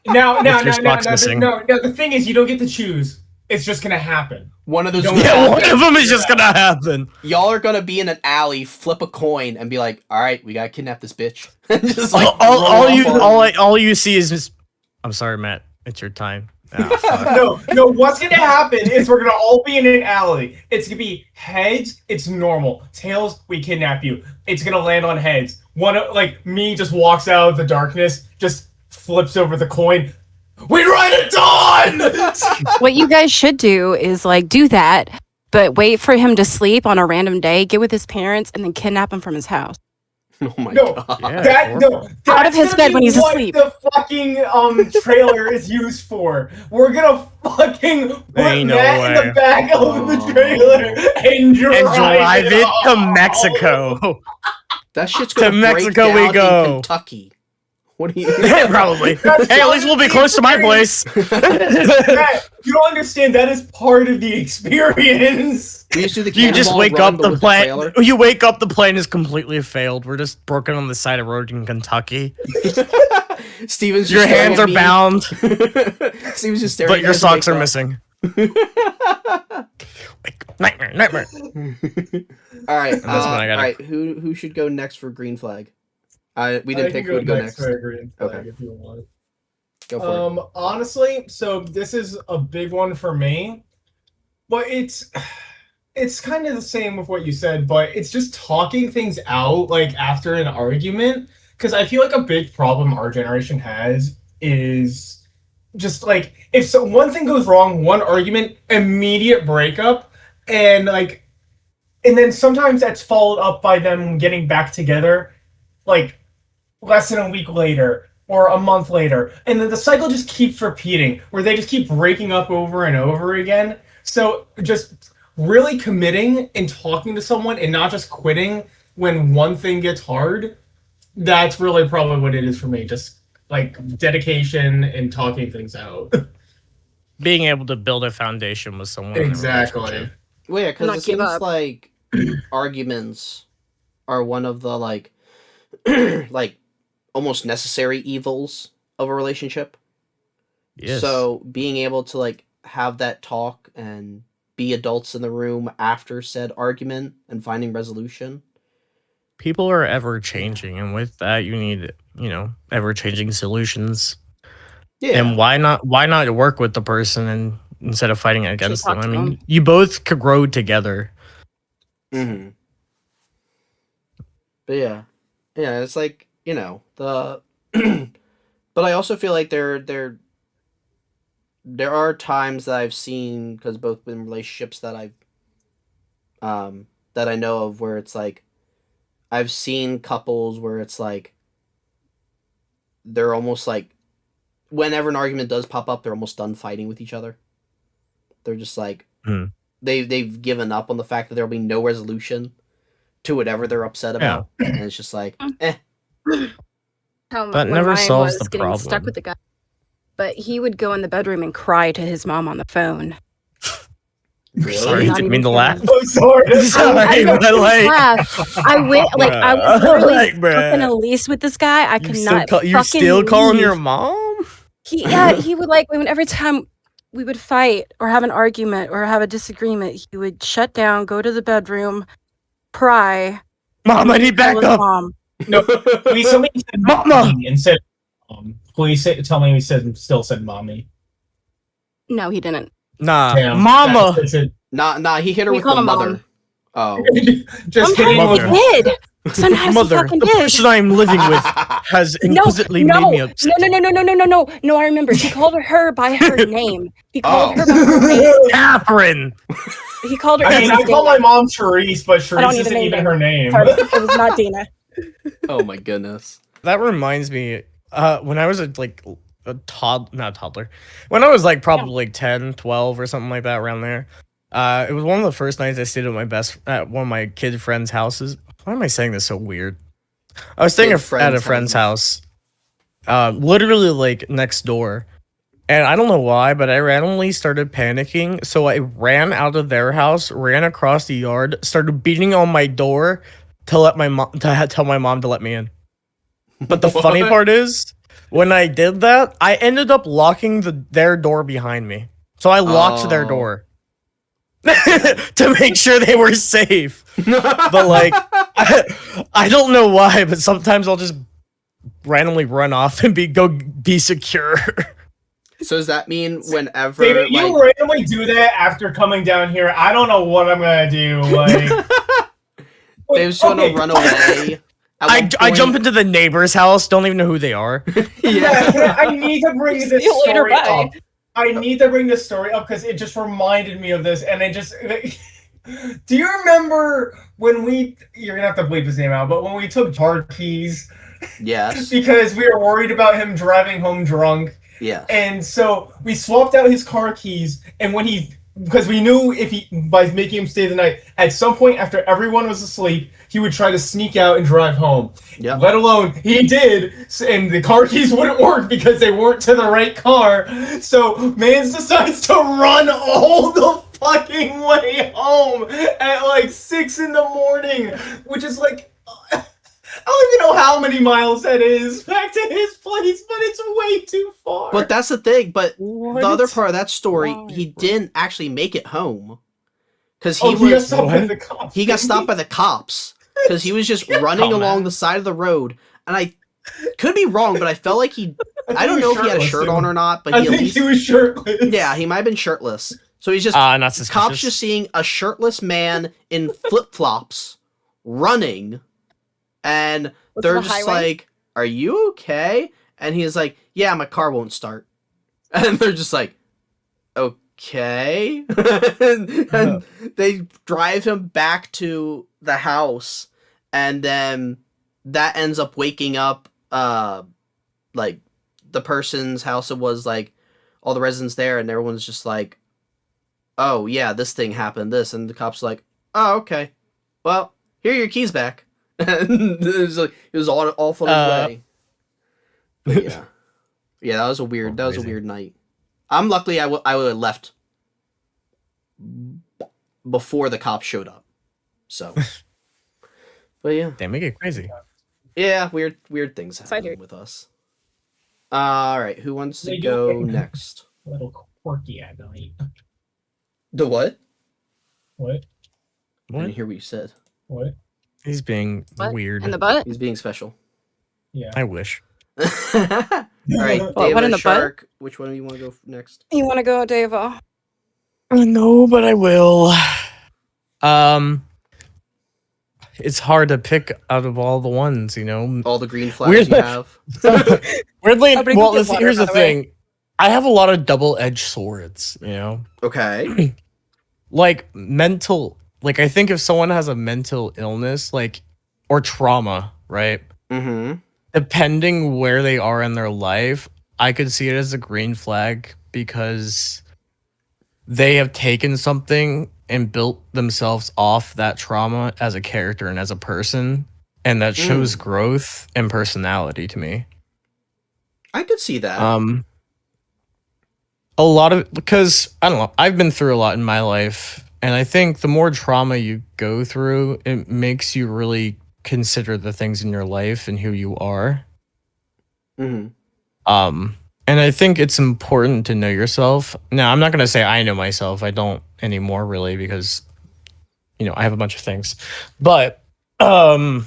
S3: No. The thing is, you don't get to choose. It's just gonna happen.
S1: One of those.
S3: Don't-
S2: Yeah,
S3: Yeah,
S2: one of them is just gonna happen.
S1: Y'all are gonna be in an alley, flip a coin, and be like, "All right, we gotta kidnap this bitch." Just, like, roll up on her.
S2: All you see is just. I'm sorry, Matt. It's your time. Ah, fuck.
S3: No. What's gonna happen is we're gonna all be in an alley. It's gonna be heads. It's normal. Tails. We kidnap you. It's gonna land on heads. One like me just walks out of the darkness, just flips over the coin. We ride at dawn.
S4: What you guys should do is like do that, but wait for him to sleep on a random day, get with his parents, and then kidnap him from his house.
S1: Oh my
S3: No.
S1: god.
S2: Yeah,
S4: Out of his
S3: That's
S4: bed
S3: gonna
S4: when
S3: be
S4: he's
S3: what
S4: asleep.
S3: The fucking trailer is used for. We're gonna fucking put
S2: Ain't no
S3: Matt in
S2: way.
S3: the back of the trailer and
S2: And drive it to
S3: off.
S2: Mexico.
S1: That shit's
S2: To
S1: gonna break
S2: Mexico
S1: down
S2: we
S1: in
S2: go.
S1: Kentucky. What do you?
S2: Probably. Hey, at least we'll be close to my place.
S3: Matt, you don't understand. That is part of the experience.
S1: We used to do the
S2: You just
S1: cannonball
S2: wake
S1: run,
S2: up
S1: but
S2: the
S1: with
S2: plane.
S1: trailer.
S2: You wake up, the plane is completely failed. We're just broken on the side of road in Kentucky.
S1: Steven's
S2: Your
S1: just
S2: hands are
S1: staring
S2: bound,
S1: at me. Steven's just staring.
S2: but
S1: at
S2: your
S1: me as
S2: socks
S1: I
S2: are
S1: wake
S2: missing. Nightmare.
S1: up. All right.
S2: That's when I
S1: All
S2: gotta-
S1: right. Who should go next for green flag? We didn't pick who would go next. Okay.
S3: If you want.
S1: Go for it.
S3: Honestly, so this is a big one for me, but it's kind of the same with what you said, but it's just talking things out like after an argument, because I feel like a big problem our generation has is just like if one thing goes wrong, one argument, immediate breakup, and then sometimes that's followed up by them getting back together like less than a week later or a month later, and then the cycle just keeps repeating where they just keep breaking up over and over again. So just really committing and talking to someone and not just quitting when one thing gets hard, that's really probably what it is for me. Just like dedication and talking things out.
S2: Being able to build a foundation with someone. in a
S3: Exactly.
S2: relationship.
S1: Well, yeah, because
S4: Not
S1: it
S4: give
S1: seems
S4: up.
S1: like arguments are one of the like almost necessary evils of a relationship.
S2: Yes.
S1: So being able to like have that talk and be adults in the room after said argument and finding resolution.
S2: People are ever changing, and with that, you need, ever changing solutions.
S1: Yeah.
S2: And why not work with the person and instead of fighting against them?
S4: talk
S2: I
S4: to
S2: mean,
S4: them.
S2: you both could grow together.
S1: Mm-hmm. But yeah, it's like, the. But I also feel like there are times that I've seen, because both in relationships that that I know of, where it's like I've seen couples where it's like they're almost like, whenever an argument does pop up, they're almost done fighting with each other. They're just like they've given up on the fact that there'll be no resolution to whatever they're upset about, and it's just like,
S4: How
S2: That
S4: one of
S2: never
S4: mine
S2: solves
S4: was
S2: the
S4: getting stuck
S2: problem.
S4: with the guy, but he would go in the bedroom and cry to his mom on the phone.
S1: really?
S2: Sorry,
S4: Not
S2: didn't
S4: even
S2: mean to
S4: kidding.
S2: laugh.
S3: I'm sorry.
S2: Sorry, but like,
S4: Laugh. I was literally
S2: like,
S4: fucking
S2: bruh.
S4: Elise with this guy. I could not
S2: You're
S4: fucking
S2: still calling
S4: leave.
S2: your mom?
S4: He would like when every time we would fight or have an argument or have a disagreement, he would shut down, go to the bedroom, cry.
S2: Mom, I need
S4: Tell his
S2: backup.
S4: mom.
S3: No, please tell me he said
S2: Mama!
S3: mommy instead of mom. Please tell me he still said mommy.
S4: No, he didn't.
S2: Nah,
S3: Damn,
S2: mama.
S3: that's it.
S1: Nah, he hit her
S4: We
S1: with
S4: call
S1: the
S4: him
S1: mother.
S4: Mom.
S1: Oh.
S3: Just hitting
S2: Mother.
S4: Sometimes he did. Sometimes
S2: Mother,
S4: he fucking
S2: the
S4: did.
S2: person I'm living with has inquisitely made me upset.
S4: No, I remember. He called her by her name. He called her by her name.
S2: Catherine.
S4: He called her.
S3: I mean, I call my mom Charisse, but
S4: I don't
S3: Charisse isn't even her name.
S4: Sorry, it was not Dina.
S1: Oh my goodness.
S2: That reminds me, when I was not a toddler, when I was like probably like 10, 12 or something like that around there, it was one of the first nights I stayed at one of my kid friends' houses. Why am I saying this so weird? I was staying at a friend's house, literally like next door. And I don't know why, but I randomly started panicking. So I ran out of their house, ran across the yard, started beating on my door to let my mom tell my mom to let me in. But the funny part is, when I did that, I ended up locking their door behind me. So I locked their door to make sure they were safe. But like, I don't know why, but sometimes I'll just randomly run off and go be secure.
S1: So does that mean whenever
S3: David, you randomly do that after coming down here? I don't know what I'm gonna do. Like,
S1: they just want to run away?
S2: I jump into the neighbor's house. Don't even know who they are.
S3: Yeah, I need to bring this
S4: See you later,
S3: story
S4: bye.
S3: up. I need to bring this story up because it just reminded me of this, and it just. Do you remember when you're gonna have to bleep his name out, but when we took car keys?
S1: Yes.
S3: Because we were worried about him driving home drunk.
S1: Yes.
S3: And so we swapped out his car keys, and because we knew by making him stay the night, at some point after everyone was asleep, he would try to sneak out and drive home.
S1: Yep.
S3: Let alone, he did, and the car keys wouldn't work because they weren't to the right car. So Mans decides to run all the fucking way home at like 6 a.m, which is like, I don't even know how many miles that is back to his place, but it's way too far.
S1: But that's the thing. But
S2: What?
S1: the other part of that story,
S2: Why,
S1: he
S2: bro?
S1: didn't actually make it home because
S3: he got stopped by the cops.
S1: He got stopped by the cops because he was just running along the side of the road, and I could be wrong, but I felt like I don't know if he had a shirt on or not, but
S3: I think he was shirtless.
S1: Yeah, he might have been shirtless. So he's just
S2: Not suspicious.
S1: cops just seeing a shirtless man in flip flops running, and they're just like, "Are you okay?" And he's like, "Yeah, my car won't start." And they're just like, "Okay." and they drive him back to the house, and then that ends up waking up like the person's house. It was like all the residents there, and everyone's just like, "Oh yeah, this thing happened, this," and the cops are like, "Oh, okay, well, here are your keys back." And it was all for his way. But yeah, that was a weird night. I'm luckily I would have left before the cops showed up. So, but yeah,
S2: They make it crazy.
S1: yeah, weird things happen with us. All right, who wants to go next?
S3: A little quirky at night.
S1: The what?
S3: What?
S1: I didn't hear what you said.
S3: What?
S2: He's being weird.
S4: In the butt?
S1: He's being special.
S3: Yeah.
S2: I wish.
S1: right, Daeva
S4: what in the
S1: Shark. Which one do you want to go next?
S4: You want to go, Daeva?
S2: No, but I will. It's hard to pick out of all the ones, you know.
S1: All the green flags you have.
S2: Weirdly,
S4: Bring
S2: well,
S4: me water,
S2: here's
S4: by
S2: the
S4: the way.
S2: thing. I have a lot of double-edged swords, you know.
S1: Okay.
S2: Like I think if someone has a mental illness, like, or trauma, right?
S1: Mm-hmm.
S2: Depending where they are in their life, I could see it as a green flag because they have taken something and built themselves off that trauma as a character and as a person, and that shows growth and personality to me.
S1: I could see that.
S2: A lot of, because I don't know, I've been through a lot in my life, and I think the more trauma you go through, it makes you really consider the things in your life and who you are.
S1: Mm-hmm.
S2: And I think it's important to know yourself. Now, I'm not going to say I know myself. I don't anymore, really, because, you know, I have a bunch of things. But I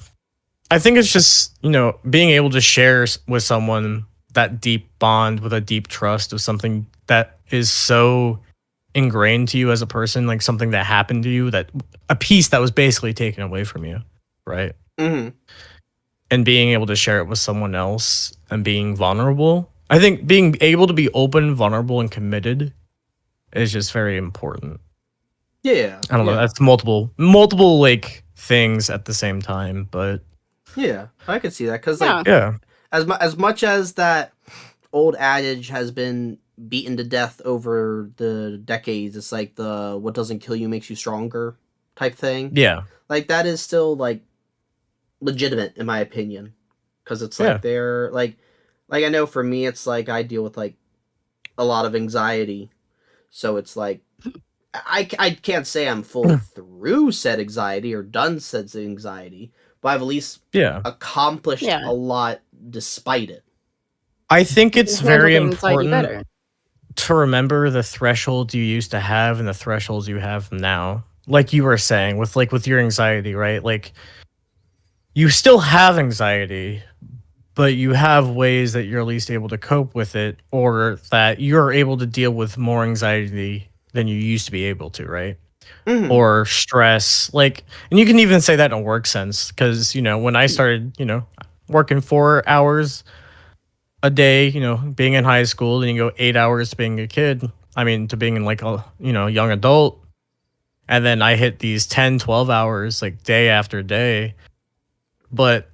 S2: think it's just, you know, being able to share with someone that deep bond with a deep trust of something that is so ingrained to you as a person, like something that happened to you, that a piece that was basically taken away from you, right?
S1: Mm-hmm.
S2: And being able to share it with someone else and being vulnerable. I think being able to be open, vulnerable, and committed is just very important.
S1: Yeah.
S2: I don't know. That's multiple like things at the same time, but
S1: yeah, I could see that because like
S2: yeah,
S1: as much as that old adage has been beaten to death over the decades, it's like the "what doesn't kill you makes you stronger" type thing.
S2: yeah,
S1: Like that is still like legitimate in my opinion, because it's like
S2: yeah.
S1: they're like I know for me it's like I deal with like a lot of anxiety, so it's like I can't say I'm fully through said anxiety or done said anxiety, but I've at least accomplished a lot despite it.
S2: I think it's very important
S4: better
S2: to remember the thresholds you used to have and the thresholds you have now. Like you were saying with your anxiety, right? Like you still have anxiety, but you have ways that you're at least able to cope with it, or that you're able to deal with more anxiety than you used to be able to, right?
S1: Mm-hmm.
S2: Or stress, like, and you can even say that in a work sense, because, you know, when I started, you know, working 4 hours a day, you know, being in high school, and you go 8 hours to being a kid, I mean, to being in like a, you know, young adult, and then I hit these 10, 12 hours like day after day. But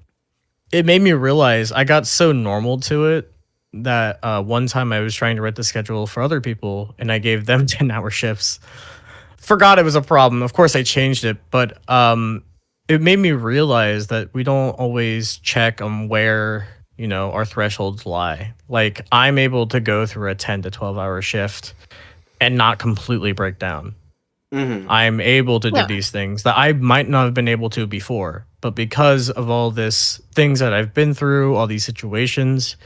S2: it made me realize I got so normal to it that one time I was trying to write the schedule for other people and I gave them 10-hour shifts. Forgot it was a problem. Of course I changed it, but it made me realize that we don't always check on where, you know, our thresholds lie. Like I'm able to go through a 10 to 12 hour shift and not completely break down.
S1: Mm-hmm.
S2: I'm able to do these things that I might not have been able to before, but because of all this things that I've been through, all these situations,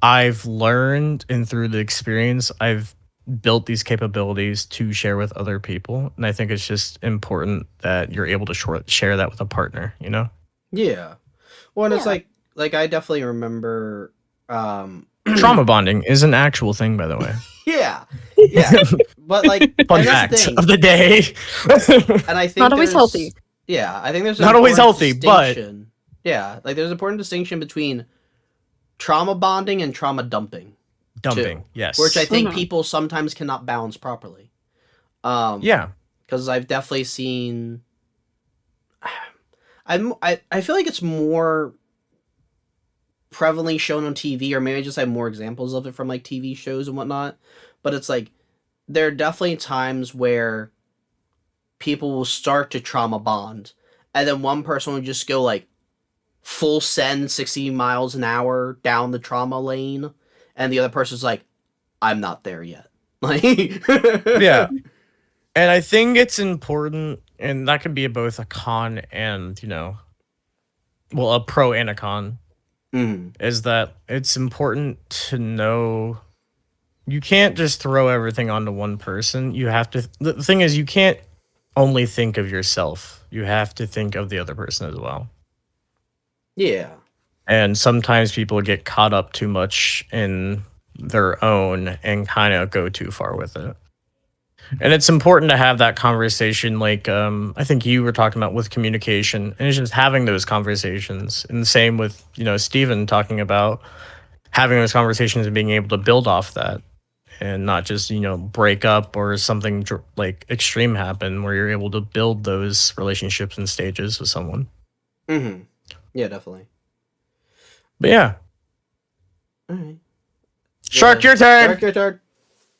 S2: I've learned, and through the experience, I've built these capabilities to share with other people. And I think it's just important that you're able to share that with a partner, you know?
S1: Yeah. Well, and it's like I definitely remember
S2: trauma bonding is an actual thing, by the way.
S1: Yeah. But like
S2: fun fact of the day.
S1: And I think
S4: not always healthy.
S1: Yeah, I think there's
S2: not always healthy, but
S1: yeah, like there's an important distinction between trauma bonding and trauma dumping.
S2: Too, yes.
S1: Which I think people sometimes cannot balance properly. Because I've definitely seen. I feel like it's more prevalently shown on TV, or maybe I just have more examples of it from like TV shows and whatnot. But it's like there are definitely times where people will start to trauma bond, and then one person will just go like full send 60 miles an hour down the trauma lane, and the other person's like, I'm not there yet. Like
S2: yeah. And I think it's important, and that could be both a con and, you know, well, a pro and a con, is that it's important to know you can't just throw everything onto one person. You have to, the thing is, you can't only think of yourself. You have to think of the other person as well.
S1: Yeah.
S2: And sometimes people get caught up too much in their own and kind of go too far with it. And it's important to have that conversation, like I think you were talking about with communication, and it's just having those conversations. And the same with, Steven talking about having those conversations and being able to build off that and not just, break up or something like extreme happen where you're able to build those relationships and stages with someone.
S1: Mm-hmm. Yeah, definitely.
S2: But yeah.
S1: All right.
S2: Shark, your turn.
S1: Shark, your turn.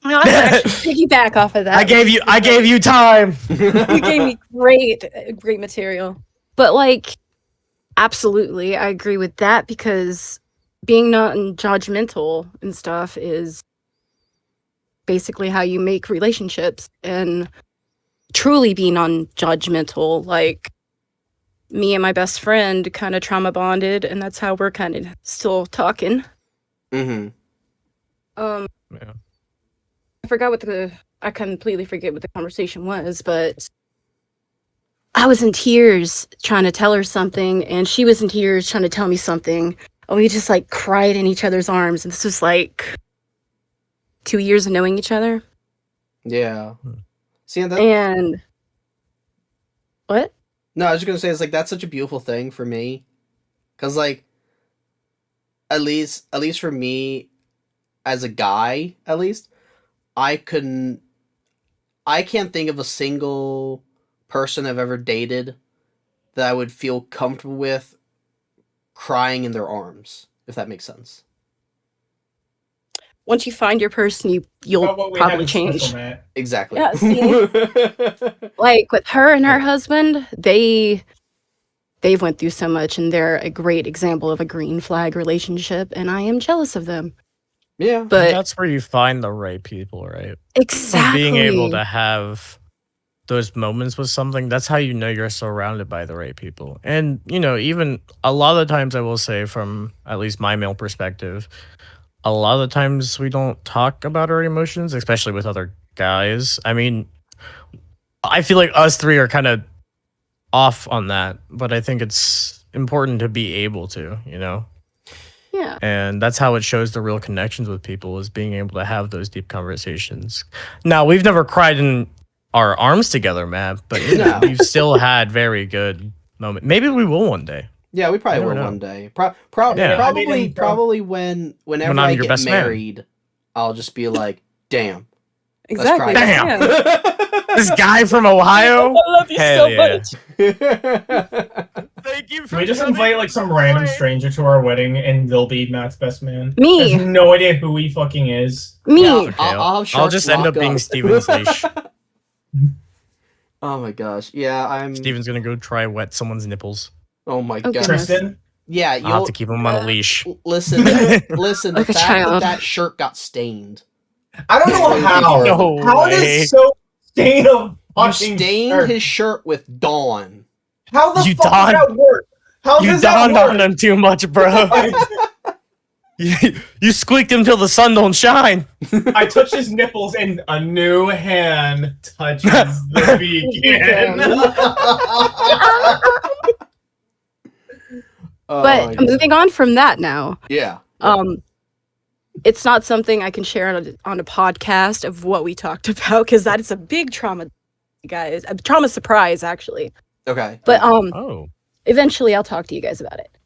S4: No, I actually piggyback off of that.
S2: I gave you time.
S4: You gave me great material. But like, absolutely, I agree with that because being non-judgmental and stuff is basically how you make relationships and truly be non-judgmental. Like, me and my best friend kind of trauma bonded, and that's how we're kind of still talking.
S1: Mm-hmm.
S2: Yeah.
S4: I completely forget what the conversation was, but I was in tears trying to tell her something, and she was in tears trying to tell me something. And we just like cried in each other's arms, and this was like 2 years of knowing each other.
S1: Yeah. See,
S4: and what?
S1: No, I was just gonna say it's like that's such a beautiful thing for me, cause like, at least for me, as a guy, at least, I can't think of a single person I've ever dated that I would feel comfortable with crying in their arms, if that makes sense.
S4: Once you find your person, you'll probably change.
S1: Exactly.
S4: Yeah, see? Like with her and her husband, they've went through so much, and they're a great example of a green flag relationship, and I am jealous of them.
S1: Yeah.
S2: But that's where you find the right people, right?
S4: Exactly.
S2: Being able to have those moments with something, that's how you know you're surrounded by the right people. And, even a lot of the times I will say from at least my male perspective, a lot of the times we don't talk about our emotions, especially with other guys. I mean, I feel like us three are kind of off on that, but I think it's important to be able to,
S4: Yeah.
S2: And that's how it shows the real connections with people, is being able to have those deep conversations. Now, we've never cried in our arms together, Matt, but we've still had very good moments. Maybe we will one day.
S1: Yeah, we probably will one day. Probably whenever I get married, man. I'll just be like, damn.
S4: Exactly.
S2: Damn. This guy from Ohio?
S4: I love you so much.
S2: Thank you for
S3: Can we just invite like some random stranger to our wedding and they'll be Matt's best man?
S4: Me.
S3: Has no idea who he fucking is.
S4: Me.
S1: Yeah, okay, I'll
S2: just end up being Steven's leash.
S1: Oh my gosh. Yeah,
S2: Steven's gonna go try wet someone's nipples.
S1: Oh my god.
S3: Tristan?
S1: Yeah,
S2: I'll have to keep him on a leash.
S1: Listen, the fact that shirt got stained.
S3: I don't know how.
S2: No
S3: how
S2: way.
S3: does so stain a
S1: You stained his shirt with Dawn.
S3: How the fuck does that work? How
S2: you
S3: does that
S2: dawned
S3: work?
S2: on him too much, bro. You squeaked him till the sun don't shine.
S3: I touch his nipples and a new hand touches the vegan.
S4: But moving on from that now.
S1: Yeah.
S4: It's not something I can share on a podcast of what we talked about, because that is a big trauma, guys. A trauma surprise, actually.
S1: Okay.
S4: But eventually I'll talk to you guys about it.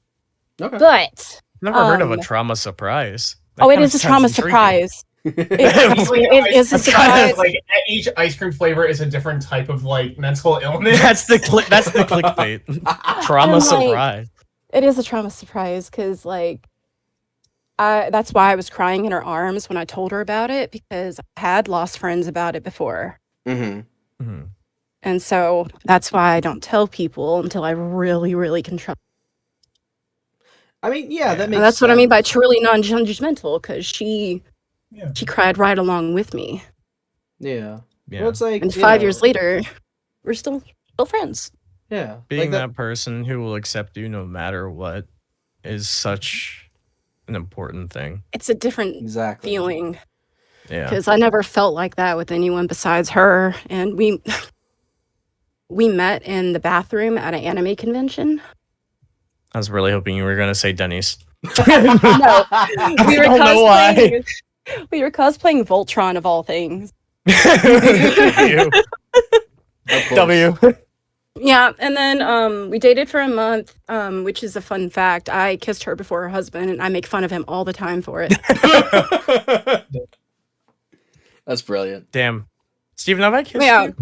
S1: Okay.
S4: But
S2: never heard of a trauma surprise.
S4: It is a trauma surprise. It is a surprise.
S3: Like each ice cream flavor is a different type of like mental illness.
S2: That's the clickbait. Trauma surprise.
S4: It is a trauma surprise because that's why I was crying in her arms when I told her about it, because I had lost friends about it before.
S1: Mm-hmm.
S2: Mm-hmm.
S4: And so that's why I don't tell people until I really, really can trust.
S1: I mean, yeah, that makes
S4: that's
S1: sense.
S4: what I mean by truly non-judgmental, because she cried right along with me.
S1: Yeah. Well, it's like,
S4: and 5 years later, we're still friends.
S1: Yeah.
S2: Being that person who will accept you no matter what is such an important thing.
S4: It's a different feeling.
S2: Yeah.
S4: Because I never felt like that with anyone besides her. And we met in the bathroom at an anime convention.
S2: I was really hoping you were gonna say Denny's.
S4: No, we were
S2: I don't know why.
S4: we were cosplaying Voltron of all things.
S2: W. W.
S4: Yeah, and then we dated for a month, which is a fun fact. I kissed her before her husband, and I make fun of him all the time for it.
S1: That's brilliant.
S2: Damn. Steven, have I kissed
S4: Yeah.
S2: you?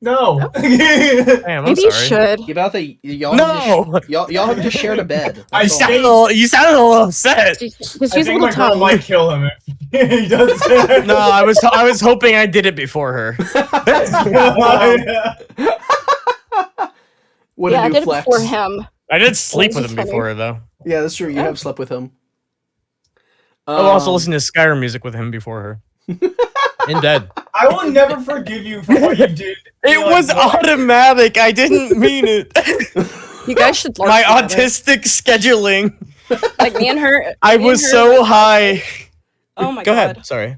S3: No.
S2: Damn, I'm
S4: Maybe you
S2: sorry.
S4: should.
S1: Y'all
S2: No!
S1: y'all have just shared a bed.
S3: I
S2: You
S1: That's
S2: sounded,
S1: all.
S2: you sounded a little upset.
S4: Because
S3: I
S4: she's a
S3: think
S4: little
S3: my girl
S4: tongue.
S3: might kill him if he does that.
S2: No, I was hoping I did it before her.
S1: What
S4: Yeah,
S1: a
S4: I
S1: new
S4: did it
S1: flex.
S4: before him.
S2: I did sleep with
S4: That's
S2: him
S4: funny.
S2: before her, though.
S1: Yeah, that's true. You
S4: Oh.
S1: have slept with him.
S2: I also listened to Skyrim music with him before her. And dead.
S3: I will never forgive you for what you did.
S2: It was automatic. I didn't mean it.
S4: You guys should LARP
S2: My
S4: together.
S2: autistic scheduling.
S4: Like me and her.
S2: I
S4: me
S2: was
S4: and her
S2: so
S4: were-
S2: high.
S4: Oh my
S2: Go
S4: god.
S2: ahead. Sorry.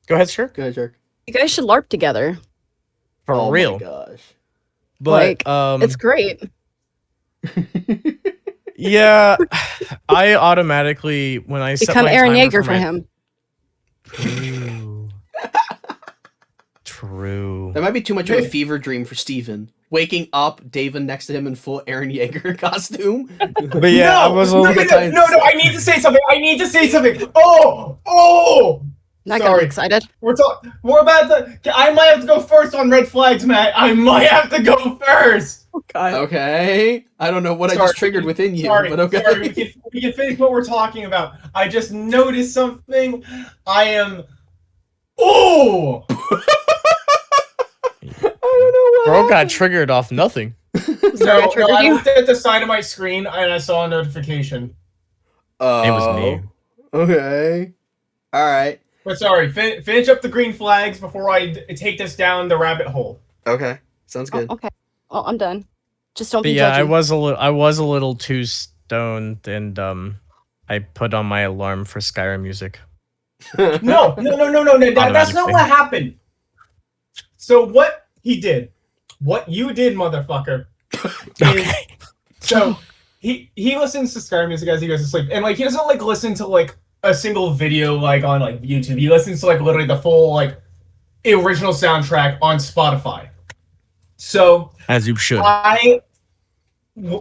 S2: Go ahead, sure.
S1: Go ahead, Jerk.
S4: You guys should LARP together.
S2: For
S1: Oh
S2: real.
S1: my gosh.
S2: But
S4: It's great.
S2: yeah, I automatically when I set
S4: Become
S2: my
S4: Aaron
S2: timer
S4: Yeager for
S2: my-
S4: him.
S2: True. True.
S1: That might be too much of a fever dream for Steven. Waking up, Daeva next to him in full Eren Yeager costume.
S2: But yeah, I was a little bit.
S3: No, I need to say something. Oh!
S4: Not gonna
S3: Sorry.
S4: be excited.
S3: We're about to. I might have to go first on red flags, Matt. I might have to go first.
S1: Okay. I don't know what I
S3: Sorry.
S1: just triggered within you,
S3: Sorry,
S1: but okay.
S3: sorry, we can finish what we're talking about. I just noticed something. I am. Oh!
S1: I don't know what.
S2: Bro got triggered off nothing.
S4: Sorry, I
S3: No,
S4: triggered
S3: I
S4: you.
S3: looked at the side of my screen and I saw a notification.
S2: It was me.
S1: Okay. All right.
S3: But sorry, finish up the green flags before I take this down the rabbit hole.
S1: Okay. Sounds good.
S4: Oh, okay. Well, I'm done. Just don't
S2: But
S4: be
S2: yeah,
S4: judgy.
S2: I was a little too stoned, and I put on my alarm for Skyrim music.
S3: No. That's not what happened. So what he did, what you did, motherfucker, is so he listens to Skyrim music as he goes to sleep, and like he doesn't like listen to like a single video like on like YouTube. He listens to like literally the full like original soundtrack on Spotify. So
S2: As you should.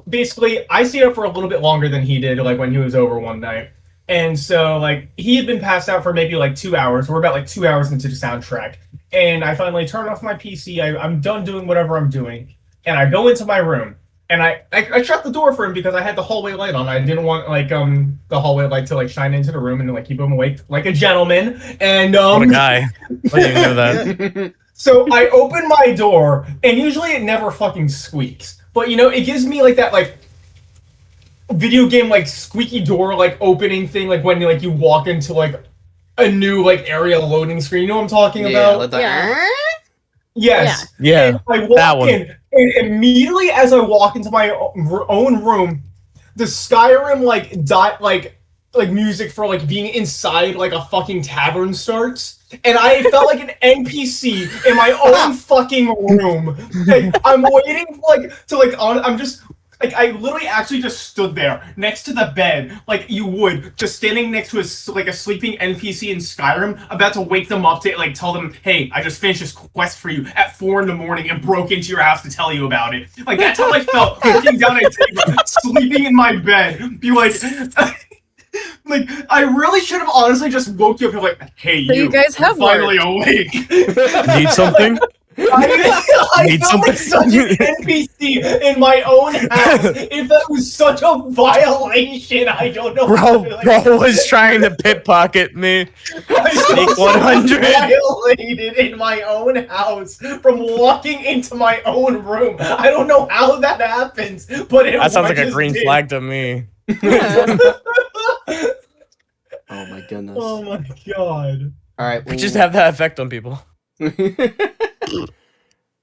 S3: basically I stayed up for a little bit longer than he did, like when he was over one night. And so like he had been passed out for maybe like 2 hours. We're about like 2 hours into the soundtrack. And I finally turned off my PC. I'm done doing whatever I'm doing. And I go into my room. And I shut the door for him because I had the hallway light on. I didn't want like the hallway light to like shine into the room and like keep him awake like a gentleman. And
S2: What a guy. I didn't know that.
S3: so I open my door, and usually it never fucking squeaks. But you know, it gives me like that like video game like squeaky door like opening thing, like when like you walk into like a new like area loading screen. You know what I'm talking about?
S1: Let the-
S4: Yeah.
S3: Yes.
S2: Yeah.
S3: And I
S2: that
S3: walk
S2: one.
S3: in, and immediately as I walk into my own room, the Skyrim like music for like being inside like a fucking tavern starts, and I felt like an NPC in my own fucking room. Like, I'm waiting I'm just like I literally actually just stood there next to the bed, like you would, just standing next to a sleeping NPC in Skyrim, about to wake them up to like tell them, hey, I just finished this quest for you at 4 a.m. and broke into your house to tell you about it. Like that's how I felt, looking down at table, sleeping in my bed, be like. Like, I really should have honestly just woke you up and like, hey,
S4: So you guys have
S3: finally awake.
S2: Need something?
S3: I
S2: Need
S3: felt like
S2: something?
S3: such an NPC in my own house. If that was such a violation, I don't know.
S2: Bro was trying to pickpocket me.
S3: I
S2: Sneak
S3: felt so
S2: 100.
S3: violated in my own house from walking into my own room. I don't know how that happens, but
S2: That sounds like a
S3: just
S2: green
S3: did.
S2: flag to me.
S4: Yeah.
S1: Oh my goodness.
S3: Oh my god.
S1: All right.
S2: We just have that effect on people.
S1: All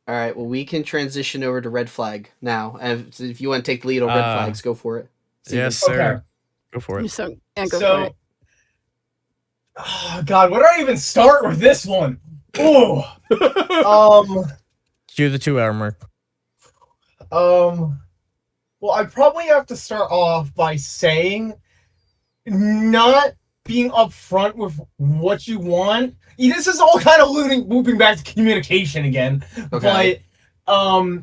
S1: right. Well, we can transition over to red flag now. And if you want to take the lead on red flags, go for it.
S2: Yes, sir.
S3: Okay.
S2: Go for it.
S4: So, yeah, go for
S3: So,
S4: it.
S3: oh god, where do I even start with this one? Oh,
S2: Cue the 2 hour mark.
S3: Well, I'd probably have to start off by saying not being upfront with what you want. This is all kind of looping back to communication again.
S1: Okay.
S3: But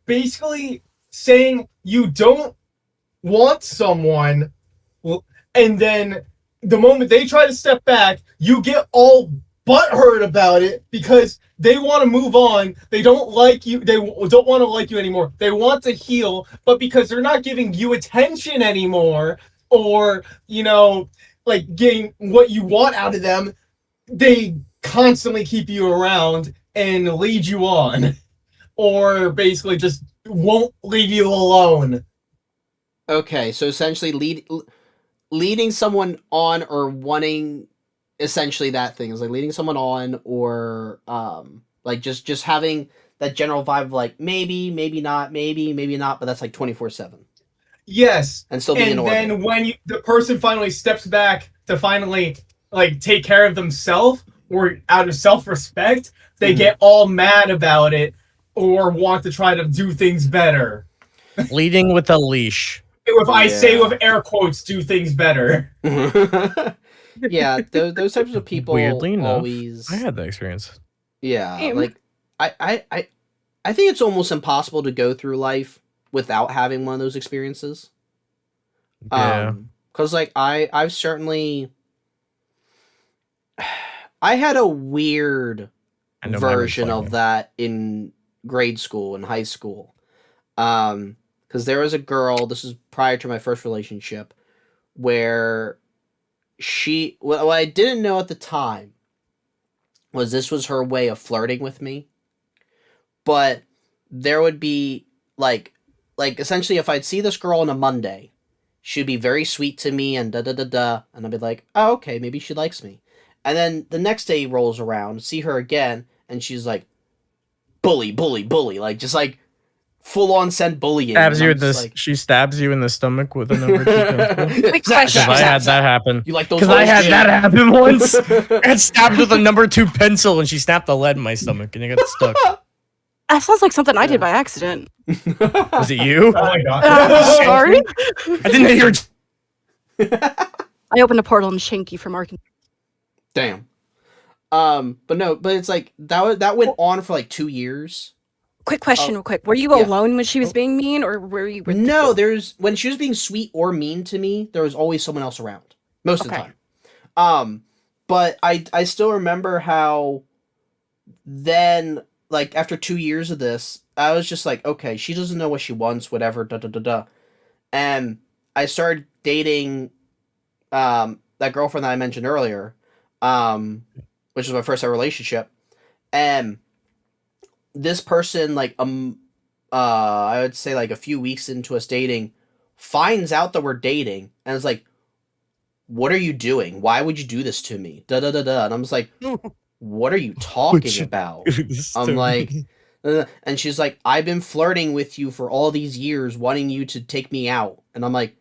S3: basically saying you don't want someone, and then the moment they try to step back, you get all butthurt about it because they want to move on. They don't like you. They don't want to like you anymore. They want to heal, but because they're not giving you attention anymore, or like getting what you want out of them, they constantly keep you around and lead you on, or basically just won't leave you alone.
S1: Okay, so essentially leading someone on or wanting essentially that thing is like leading someone on or like just having that general vibe of like maybe not, but that's like 24/7.
S3: Yes.
S1: And still being in orbit.
S3: Then when the person finally steps back to finally like take care of themselves or out of self-respect, they get all mad about it or want to try to do things better.
S2: Leading with a leash.
S3: If I say with air quotes, do things better.
S1: Yeah, those types of people
S2: Weirdly enough,
S1: always.
S2: I had that experience.
S1: Yeah, like I think it's almost impossible to go through life without having one of those experiences.
S2: Yeah.
S1: Because like I've certainly I had a weird version of that in grade school and high school. Because there was a girl, this is prior to my first relationship, where what I didn't know at the time was this was her way of flirting with me. But there would be like essentially if I'd see this girl on a Monday, she'd be very sweet to me and and I'd be like, oh, okay, maybe she likes me. And then the next day rolls around, see her again, and she's like, bully, like just like full on send bullying.
S2: She stabs you in the stomach with a number 2 pencil.
S4: Quick question.
S2: I had that happen.
S1: You like those?
S2: Because I had that happen once. I got stabbed with a number 2 pencil, and she snapped the lead in my stomach, and I got stuck.
S4: That sounds like something I did by accident.
S2: Was it you?
S3: Oh my god!
S4: Sorry.
S2: I didn't know you were.
S4: I opened a portal and shanked you from Arkansas.
S1: Damn. But it's like that went on for like 2 years.
S4: Quick question, real quick. Were you alone when she was being mean, or were you with
S1: No, when she was being sweet or mean to me, there was always someone else around. Most of the time. But I still remember how then, like, after 2 years of this, I was just like, okay, she doesn't know what she wants, whatever, And I started dating that girlfriend that I mentioned earlier, which was my first ever relationship. And this person, like, I would say like a few weeks into us dating, finds out that we're dating and is like, what are you doing? Why would you do this to me? And I'm just like, what are you talking about? I'm like, and she's like, I've been flirting with you for all these years, wanting you to take me out. And I'm like,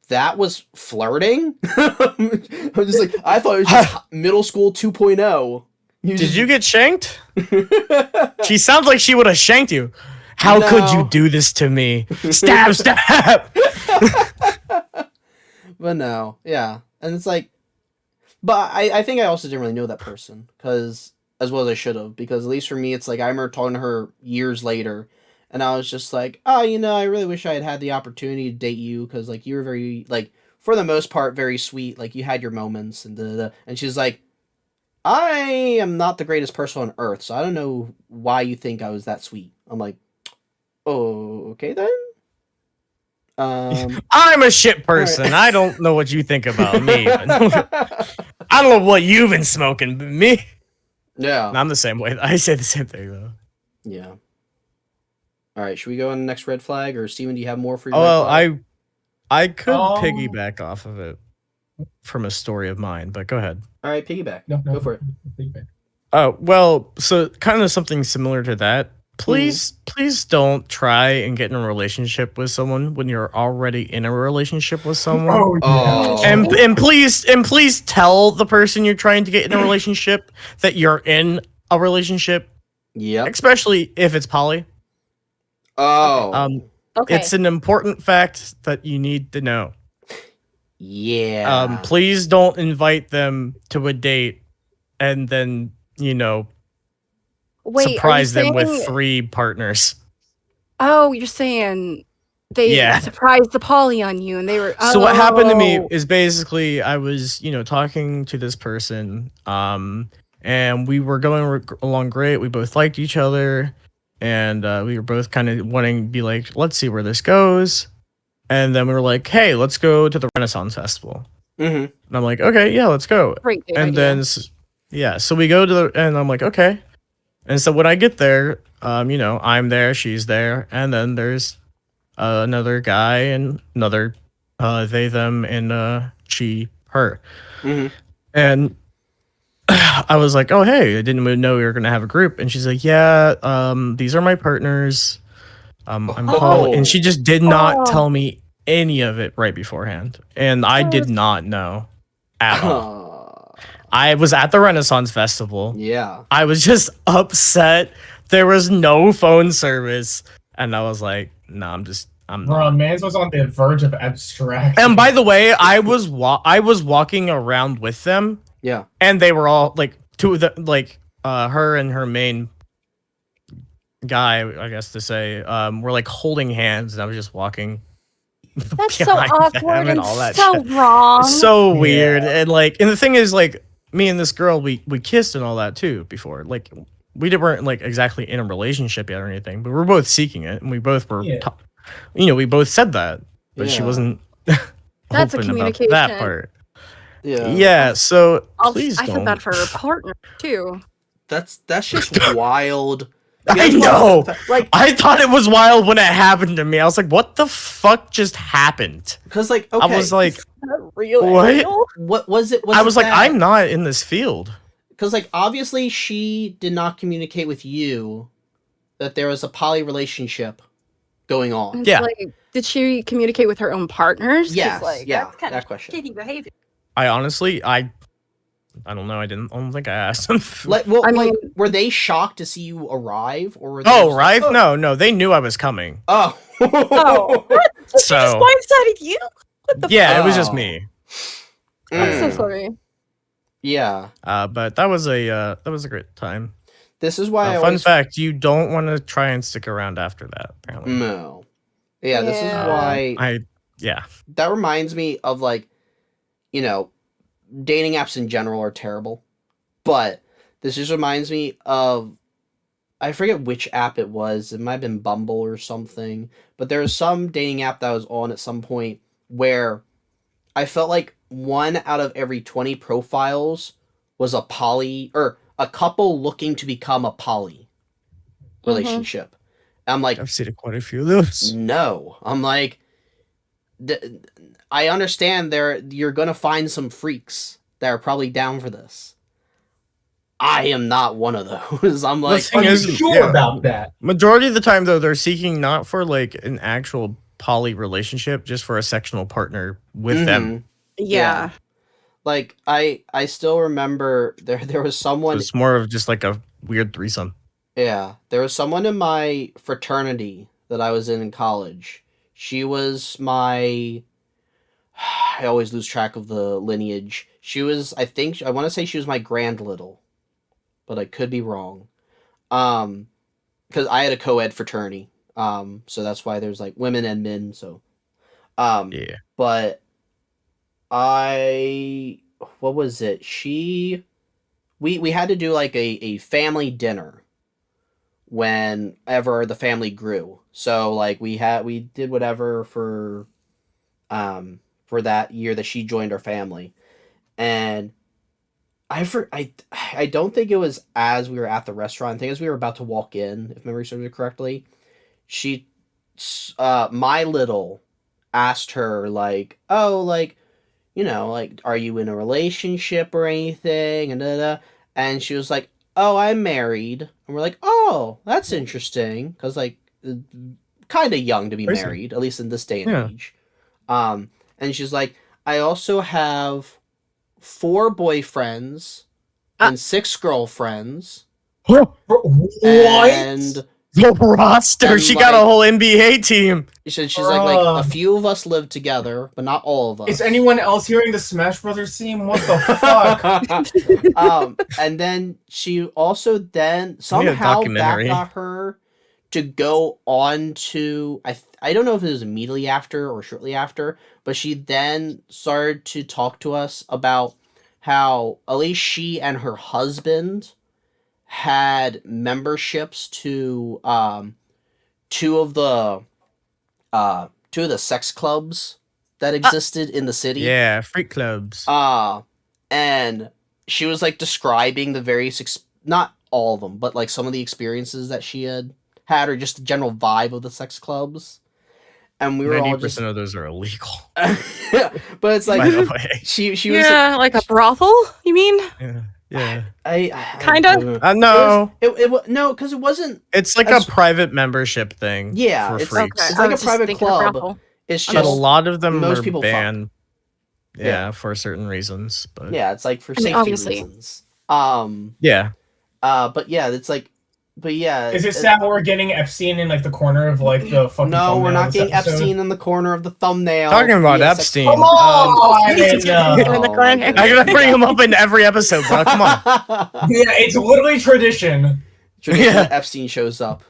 S1: that was flirting? I'm just like, I thought it was just middle school 2.0.
S2: Did you get shanked? She sounds like she would have shanked you. How could you do this to me? Stab!
S1: But no, yeah. And it's like, but I think I also didn't really know that person, because as well as I should have, because at least for me, it's like, I remember talking to her years later, and I was just like, oh, I really wish I had the opportunity to date you, because, like, you were very, like, for the most part, very sweet, like, you had your moments, and and she's like, I am not the greatest person on earth, so I don't know why you think I was that sweet. I'm like, oh, okay then.
S2: I'm a shit person. Right. I don't know what you think about me. I don't know what you've been smoking, but me.
S1: Yeah.
S2: I'm the same way. I say the same thing, though.
S1: Yeah. All right, should we go on the next red flag, or Steven, do you have more for your
S2: red flag? I could piggyback off of it from a story of mine, but go ahead.
S1: All right, piggyback. No, go for it.
S2: Oh, well, so kind of something similar to that. Please don't try and get in a relationship with someone when you're already in a relationship with someone. And please tell the person you're trying to get in a relationship that you're in a relationship.
S1: Yeah.
S2: Especially if it's poly.
S1: Oh.
S4: Okay.
S2: It's an important fact that you need to know.
S1: Yeah.
S2: Please don't invite them to a date and then,
S4: Wait,
S2: surprise
S4: are you
S2: them with
S4: saying?
S2: 3 partners.
S4: Oh, you're saying they
S2: Yeah.
S4: surprised the poly on you, and they were.
S2: So what happened to me
S4: Oh.
S2: is basically I was, talking to this person, and we were going along great. We both liked each other, and we were both kind of wanting to be like, let's see where this goes. And then we were like, hey, let's go to the Renaissance Festival.
S1: Mm-hmm.
S2: And I'm like, okay, yeah, let's go.
S4: Great date
S2: And
S4: idea.
S2: then, so we go to and I'm like, okay. And so when I get there, I'm there, she's there, and then there's another guy and another they, them, and she, her.
S1: Mm-hmm.
S2: And I was like, oh, hey, I didn't even know we were going to have a group. And she's like, yeah, these are my partners. I'm Paul. And she just did not tell me any of it right beforehand. And I did not know at all. I was at the Renaissance Festival.
S1: Yeah.
S2: I was just upset. There was no phone service. And I was like, no, I'm
S3: Bro,
S2: not.
S3: Mans was on the verge of abstraction.
S2: And by the way, I was walking around with them.
S1: Yeah.
S2: And they were all like two of the her and her main guy, I guess to say, were like holding hands, and I was just walking.
S4: That's so
S2: behind them
S4: awkward and
S2: all that
S4: so
S2: shit.
S4: wrong.
S2: So weird. And and the thing is, like, me and this girl, we kissed and all that too before. Like, weren't like exactly in a relationship yet or anything, but we were both seeking it, and we both were, we both said that, but she wasn't.
S4: That's a
S2: open
S4: communication.
S2: about that part.
S1: Yeah.
S2: Yeah. So please
S4: I feel bad for her partner too.
S1: That's just wild.
S2: I know. Like, I thought it was wild when it happened to me. I was like, "What the fuck just happened?"
S1: Because, like, okay,
S2: I was like,
S4: "What?
S1: What was it?"
S2: I was like, "I'm not in this field."
S1: Because, like, obviously, she did not communicate with you that there was a poly relationship going on.
S4: Yeah. Like, did she communicate with her own partners?
S1: Yes.
S4: Like,
S1: yeah.
S4: That's kind
S1: that
S4: of
S1: question.
S4: shitty behavior.
S2: I honestly, I don't know. I don't think I asked them.
S1: Like, well, were they shocked to see you arrive, or were they
S2: arrive? Like, no, they knew I was coming.
S1: Oh,
S4: what? So she just blindsided you? What the
S2: fuck? It was just me.
S4: I'm so sorry.
S1: Yeah.
S2: But that was a great time.
S1: This is why.
S2: Fun fact: you don't want to try and stick around after that. Apparently.
S1: No. Yeah. This is why. That reminds me of, like, dating apps in general are terrible, but this just reminds me of, I forget which app it was. It might have been Bumble or something, but there was some dating app that I was on at some point where I felt like 1 out of every 20 profiles was a poly, or a couple looking to become a poly relationship. I'm like,
S2: I've seen quite a few of those.
S1: No, I'm like, I understand you're gonna find some freaks that are probably down for this. I am not one of those. I'm like,
S3: sure about that.
S2: Majority of the time, though, they're seeking not for like an actual poly relationship, just for a sectional partner with them.
S1: Yeah. Like, I still remember there was someone.
S2: So it's more of just like a weird threesome.
S1: Yeah, there was someone in my fraternity that I was in college. She was my. I always lose track of the lineage. She was, I want to say she was my grand little, but I could be wrong. Because I had a co-ed fraternity. So that's why there's like women and men. So,
S2: yeah.
S1: But what was it? We had to do like a family dinner whenever the family grew. So like we did whatever for that year that she joined our family. And I don't think it was as we were at the restaurant. I think as we were about to walk in, if memory serves me correctly, she, my little asked her like, oh, like, like, are you in a relationship or anything? And she was like, oh, I'm married. And we're like, oh, that's interesting. Because, like, kind of young to be married, at least in this day and age. And she's like, I also have 4 boyfriends and 6 girlfriends.
S3: What?
S1: And
S2: The roster.
S1: And,
S2: She got a whole NBA team.
S1: She's like a few of us live together, but not all of us.
S3: Is anyone else hearing the Smash Brothers theme? What the fuck?
S1: And then she also then somehow that got her to go on to I don't know if it was immediately after or shortly after, but she then started to talk to us about how at least she and her husband had memberships to two of the sex clubs that existed in the city.
S2: Yeah, freak clubs.
S1: And she was like describing the various not all of them, but like some of the experiences that she had or just the general vibe of the sex clubs. And we were 90%
S2: all just of those are illegal.
S1: But it's like she was
S4: like a brothel, you mean?
S2: Yeah.
S1: I
S4: kind of.
S2: No.
S1: No, because it wasn't.
S2: It's like a private membership thing.
S1: Yeah,
S2: for freaks.
S1: It's like a private club. It's just
S2: but a lot of them
S1: most
S2: are
S1: people
S2: banned. Yeah, for certain reasons. But
S1: yeah, it's like for safety reasons.
S2: Yeah.
S1: But yeah, it's like. But yeah,
S3: is it sad we're getting Epstein in like the corner of like the fucking?
S1: No, we're not getting Epstein in the corner of the thumbnail.
S2: Talking about Epstein.
S3: Come on,
S2: I gotta bring him up in every episode, bro. Come on.
S3: Yeah, it's literally tradition.
S1: That Epstein shows up.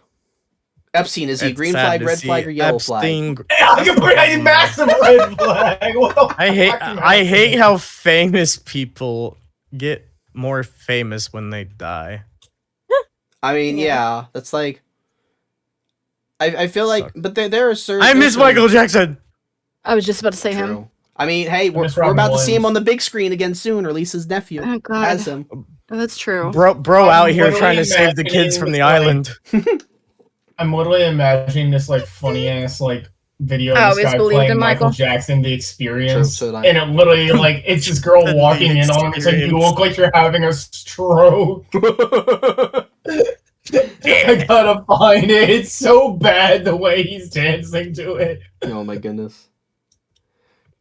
S1: Epstein, is he green flag, red flag, or yellow flag?
S3: I can bring a massive red flag. What the
S2: I hate how famous people get more famous when they die.
S1: I mean, yeah, that's like. I feel like, but there are certain.
S2: I miss Michael Jackson.
S4: I was just about to say him.
S1: I mean, hey, we're about to see him on the big screen again soon, or Lisa's nephew has him.
S4: Oh, that's true.
S2: Bro out here trying to save the kids from the island.
S3: I'm literally imagining this like funny ass like video of this guy playing Michael Jackson, The Experience, and it literally like it's this girl walking in on him. It's like, you look like you're having a stroke. I gotta find it. It's so bad the way he's dancing to it.
S1: Oh my goodness.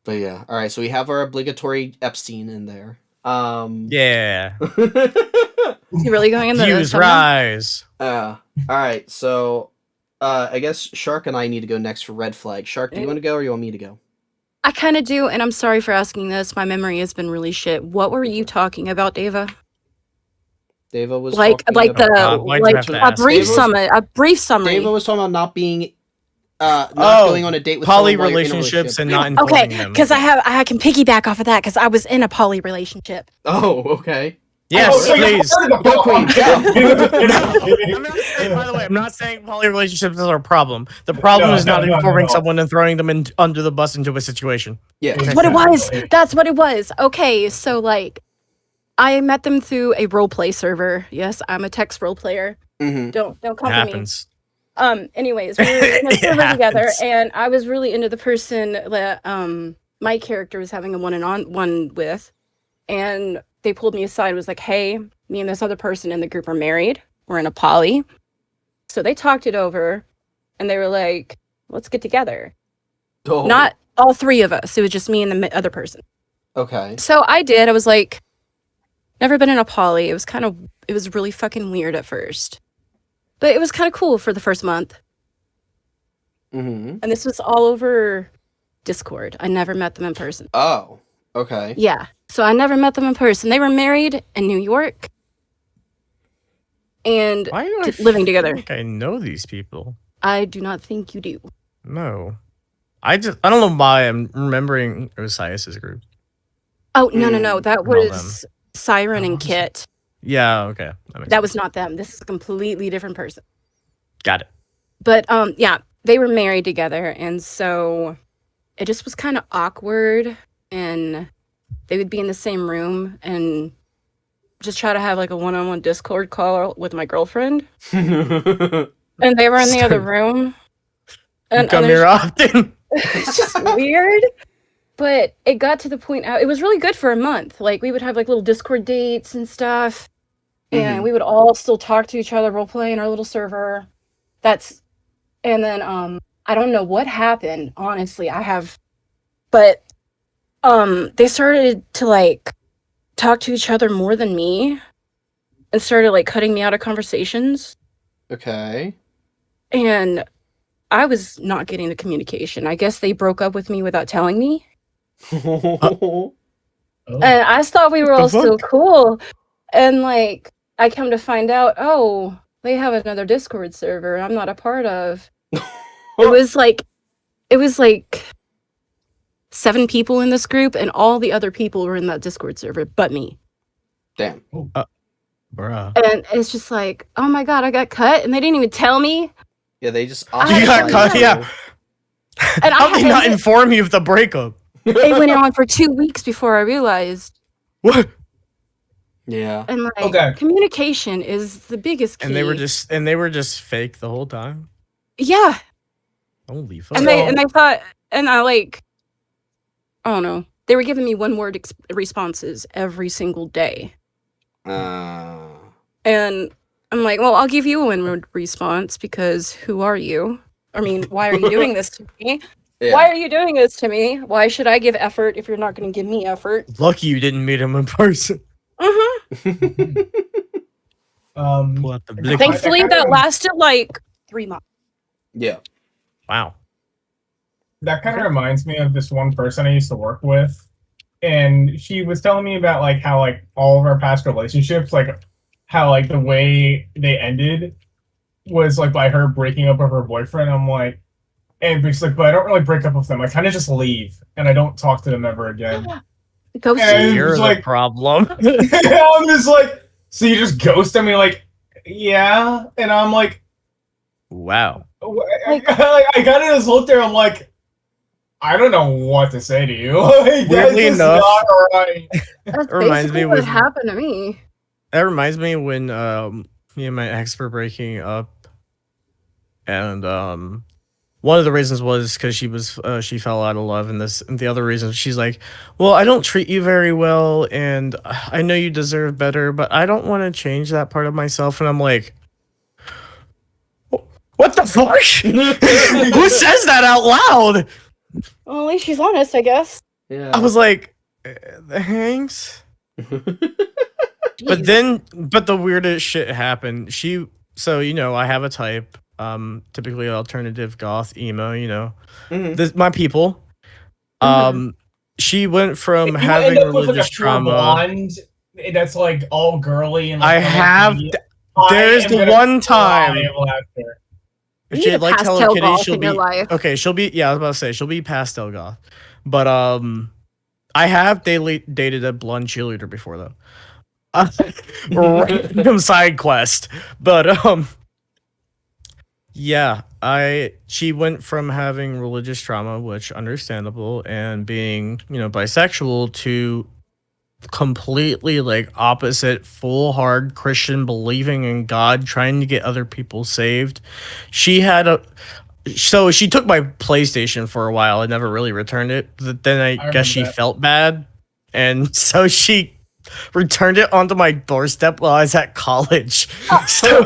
S1: But yeah, all right. So we have our obligatory Epstein in there.
S2: Yeah.
S4: Is he really going in the
S2: views rise?
S1: All right. So, I guess Shark and I need to go next for red flag. Shark, do you want to go or you want me to go?
S4: I kind of do, and I'm sorry for asking this. My memory has been really shit. What were you talking about, Daeva?
S1: Daeva was
S4: a brief summary. A brief summary.
S1: Daeva was talking about not being, not going on a date with
S2: poly relationships and not informing them.
S4: Because I can piggyback off of that because I was in a poly relationship.
S1: Oh, okay.
S2: Yes, please.
S3: By
S2: the way, I'm not saying poly relationships are a problem. The problem is not informing someone and throwing them under the bus into a situation.
S1: Yeah,
S4: that's what it was. That's what it was. Okay, so like, I met them through a roleplay server. Yes, I'm a text role player.
S1: Mm-hmm.
S4: Don't come for me.
S2: Happens.
S4: Anyways, we were in a server together, and I was really into the person that my character was having a one-on-one with, and they pulled me aside, was like, hey, me and this other person in the group are married. We're in a poly. So they talked it over and they were like, let's get together.
S1: Oh.
S4: Not all three of us. It was just me and the other person.
S1: Okay.
S4: So I did. I was like, never been in a poly. It was really fucking weird at first. But it was kind of cool for the first month.
S1: Mm-hmm.
S4: And this was all over Discord. I never met them in person.
S1: Oh, okay.
S4: Yeah. So I never met them in person. They were married in New York and living together.
S2: I think I know these people.
S4: I do not think you do.
S2: No. I don't know why I'm remembering Osiris's group.
S4: Oh, no. That was Siren and Kit.
S2: Yeah, okay.
S4: That was not them. This is a completely different person.
S2: Got it.
S4: But yeah, they were married together, and so it just was kind of awkward, and they would be in the same room and just try to have like a one-on-one Discord call with my girlfriend. And they were in the other room. And
S2: come here often.
S4: It's just weird. But it got to the point, it was really good for a month. Like, we would have like little Discord dates and stuff. And we would all still talk to each other, roleplay in our little server. And then I don't know what happened, honestly. But they started to like talk to each other more than me and started like cutting me out of conversations.
S1: Okay.
S4: and I was not getting the communication. I guess they broke up with me without telling me.
S3: Oh.
S4: And I thought we were all still cool. And like, I come to find out, oh, they have another Discord server I'm not a part of. It was like 7 people in this group, and all the other people were in that Discord server, but me.
S1: Damn.
S2: Bruh.
S4: And it's just like, oh my god, I got cut, and they didn't even tell me.
S1: Yeah, they just
S2: You got cut, yeah.
S4: And
S2: How did they not inform you of the breakup?
S4: It went on for 2 weeks before I realized.
S2: What?
S1: Yeah.
S4: And like, communication is the biggest key.
S2: And they were just fake the whole time.
S4: Yeah.
S2: Holy fuck.
S4: And they thought, and I like, I don't know. They were giving me one-word responses every single day. And I'm like, well, I'll give you a one-word response because who are you? I mean, why are you doing this to me? Yeah. Why are you doing this to me? Why should I give effort if you're not going to give me effort?
S2: Lucky you didn't meet him in person.
S4: Mm-hmm.
S2: Thankfully,
S4: that lasted like 3 months.
S1: Yeah.
S2: Wow.
S3: That kind of reminds me of this one person I used to work with. And she was telling me about like how like all of our past relationships, like how like the way they ended was like by her breaking up with her boyfriend. I'm like, and she's like, but I don't really break up with them. I kind of just leave and I don't talk to them ever again.
S2: You're the problem.
S3: I'm just like, so you just ghost me? Like, yeah. And I'm like,
S2: wow.
S3: I got in this look there. I'm like, I don't know what to say to you. Like,
S2: weirdly enough,
S3: not right.
S4: That's basically what happened to me.
S2: That reminds me when me and my ex were breaking up, and one of the reasons was because she fell out of love, and the other reason she's like, well, I don't treat you very well, and I know you deserve better, but I don't want to change that part of myself. And I'm like, what the fuck? Who says that out loud?
S4: Well, at least she's honest, I guess.
S1: Yeah.
S2: I was like, thanks. But the weirdest shit happened. So I have a type, typically alternative goth emo, my people. She went from having religious trauma.
S3: Blonde, that's like all girly and like,
S2: there's the one time. If she like Hello Kitty, she'll be okay. She'll be I was about to say she'll be pastel goth, but I have dated a blonde cheerleader before though. Random side quest, but she went from having religious trauma, which understandable, and being bisexual to completely like opposite, full hard Christian, believing in God, trying to get other people saved. She took my PlayStation for a while. I never really returned it. But then I guess she felt bad, and so she returned it onto my doorstep while I was at college. So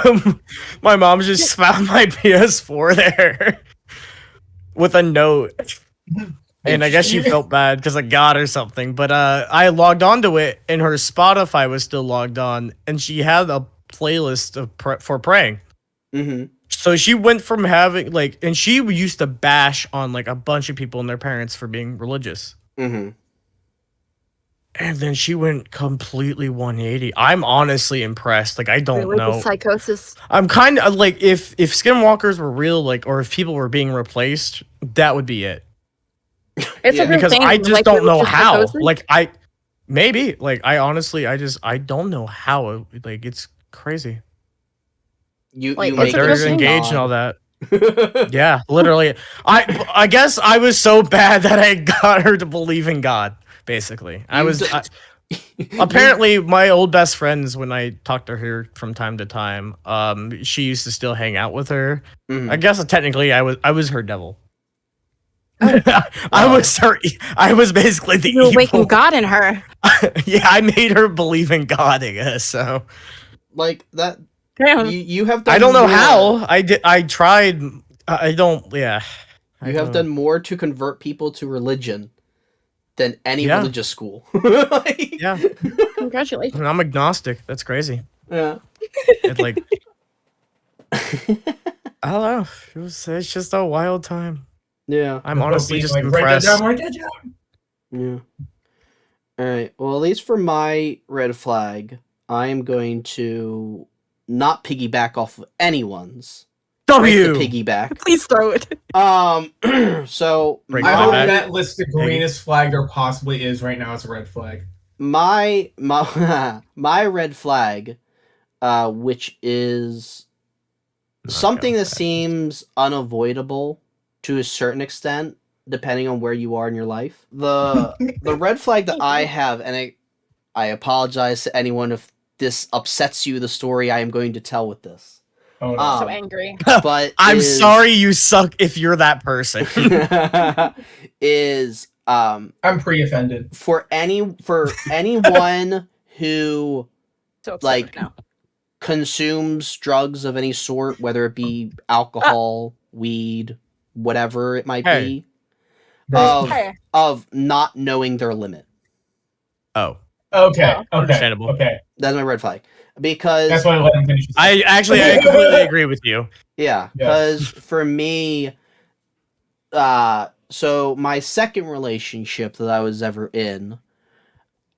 S2: my mom just found my PS4 there with a note. And I guess she felt bad because of God or something. But I logged onto it, and her Spotify was still logged on, and she had a playlist for praying.
S1: Mm-hmm.
S2: So she went from having and she used to bash on like a bunch of people and their parents for being religious.
S1: Mm-hmm.
S2: And then she went completely 180. I'm honestly impressed. Like, I don't know.
S4: Psychosis.
S2: I'm kind of like, if skinwalkers were real, or if people were being replaced, that would be it.
S4: It's
S2: because I just don't know how. Psychosis? I honestly, I don't know how. It's crazy. But they're engaged and all that. Yeah, literally. I guess I was so bad that I got her to believe in God. Basically, apparently my old best friends, when I talked to her from time to time, she used to still hang out with her. Mm-hmm. I guess technically I was her devil. I was basically the evil.
S4: Awakened God in her.
S2: Yeah, I made her believe in God, I guess. So,
S1: like that.
S4: Damn.
S1: You have done.
S2: I don't know how. I tried. I don't. Yeah.
S1: You have done more to convert people to religion than any religious school.
S2: Yeah.
S4: Congratulations.
S2: And I'm agnostic. That's crazy.
S1: Yeah.
S2: I don't know. It's just a wild time.
S1: Yeah.
S2: I'm honestly just
S3: Write that
S2: impressed.
S3: down, write that down.
S1: Yeah. All right. Well, at least for my red flag, I am going to not piggyback off of anyone's. Break the piggyback.
S4: Please throw it.
S1: So
S2: Break
S3: I hope
S2: back.
S3: that lists the greenest flag there possibly is right now. It's a red flag.
S1: my red flag, which is something that seems unavoidable to a certain extent, depending on where you are in your life. The red flag that I have, and I apologize to anyone if this upsets you, the story I am going to tell with this.
S3: Oh, no.
S4: So angry.
S1: But
S2: I'm sorry you suck if you're that person.
S3: I'm pre-offended.
S1: For anyone who
S4: So upset
S1: like
S4: right now.
S1: consumes drugs of any sort, whether it be alcohol, weed, whatever it might be, of not knowing their limit.
S2: Oh.
S3: Okay.
S2: Understandable.
S3: Okay.
S1: That's my red flag. Because
S3: that's why I let him finish.
S2: I completely agree with you.
S1: Yeah, because for me, so my second relationship that I was ever in,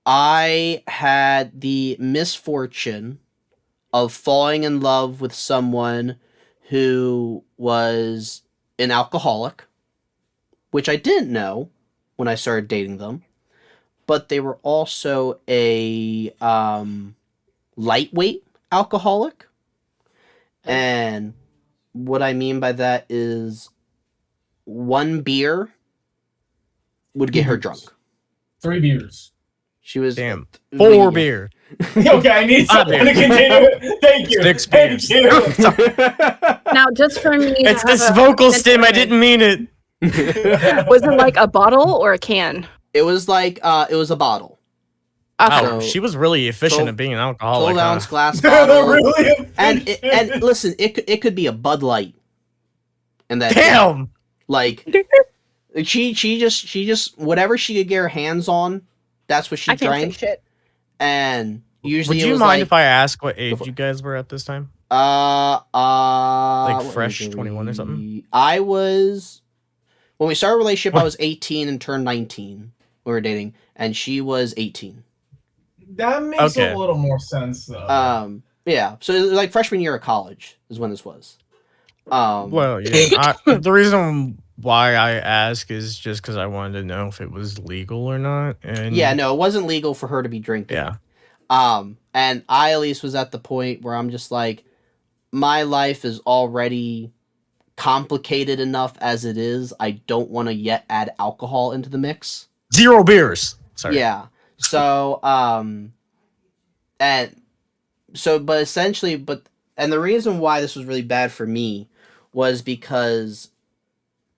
S1: I had the misfortune of falling in love with someone who was an alcoholic, which I didn't know when I started dating them, but they were also a lightweight alcoholic. And what I mean by that is one beer would get her drunk.
S3: 3 beers.
S1: She was
S2: 4 beer.
S3: Okay, I need someone to continue it. Thank you.
S2: 6
S3: Thank
S2: beers.
S3: you.
S4: Now, just for me,
S2: It's this vocal stim. I didn't mean it.
S4: Was it like a bottle or a can?
S1: It was like it was a bottle.
S4: Okay.
S2: Wow, she was really efficient at being an alcoholic.
S1: 12-ounce glass bottle.
S3: Really
S1: and listen, it could be a Bud Light. And that
S2: Damn.
S1: Like she just whatever she could get her hands on, that's what she
S4: I can't say
S1: drank.
S4: shit.
S1: And usually,
S2: would you mind if I ask what age you guys were at this time? Like fresh 21 or something.
S1: I was when we started a relationship. I was 18 and turned 19. We were dating, and she was 18.
S3: That makes a little more sense, though.
S1: Yeah. So it was like freshman year of college is when this was.
S2: Well, yeah. The reason why I ask is just because I wanted to know if it was legal or not. And
S1: yeah, no, it wasn't legal for her to be drinking.
S2: Yeah.
S1: And I at least was at the point where I'm just like, my life is already complicated enough as it is. I don't want to yet add alcohol into the mix.
S2: 0 beers. Sorry.
S1: Yeah. So, but essentially, and the reason why this was really bad for me was because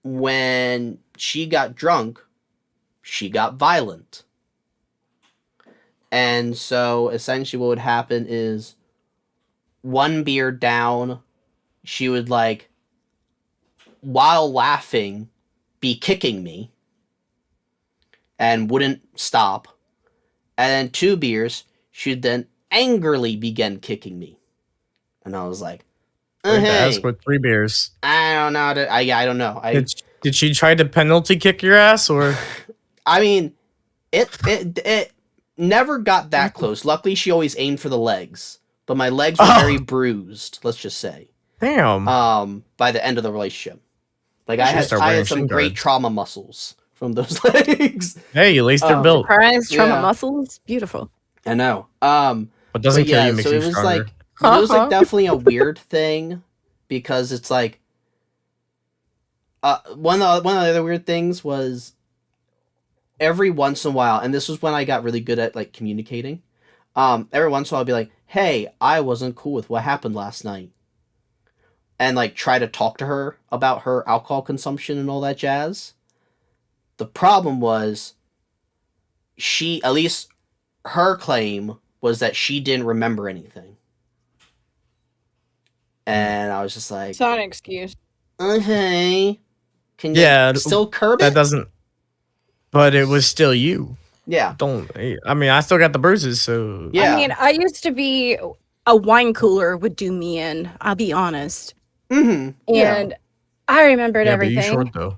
S1: when she got drunk, she got violent. And so essentially what would happen is one beer down, she would like, while laughing, be kicking me and wouldn't stop. And then 2 beers, she'd then angrily begin kicking me. And I was like, hey.
S2: Ask with 3 beers.
S1: I don't know. I don't know.
S2: Did she try to penalty kick your ass or?
S1: I mean, it never got that close. Luckily, she always aimed for the legs, but my legs were very bruised. Let's just say.
S2: Damn.
S1: By the end of the relationship, like I had some great trauma muscles from those legs.
S2: Hey, at least they're built.
S4: Surprise, trauma muscles, beautiful.
S1: I know.
S2: What doesn't kill you makes you stronger.
S1: It was like definitely a weird thing because it's like one of the other weird things was every once in a while, and this was when I got really good at like communicating. Every once in a while I'd be like, hey, I wasn't cool with what happened last night. And like try to talk to her about her alcohol consumption and all that jazz. The problem was at least her claim was that she didn't remember anything. And I was just like,
S4: It's not an excuse.
S1: Okay. Can you still curb it?
S2: That doesn't. But it was still you.
S1: Yeah.
S2: I mean, I still got the bruises, so.
S1: Yeah.
S4: I mean, I used to be a wine cooler would do me in. I'll be honest. And I remembered everything.
S2: But you short though.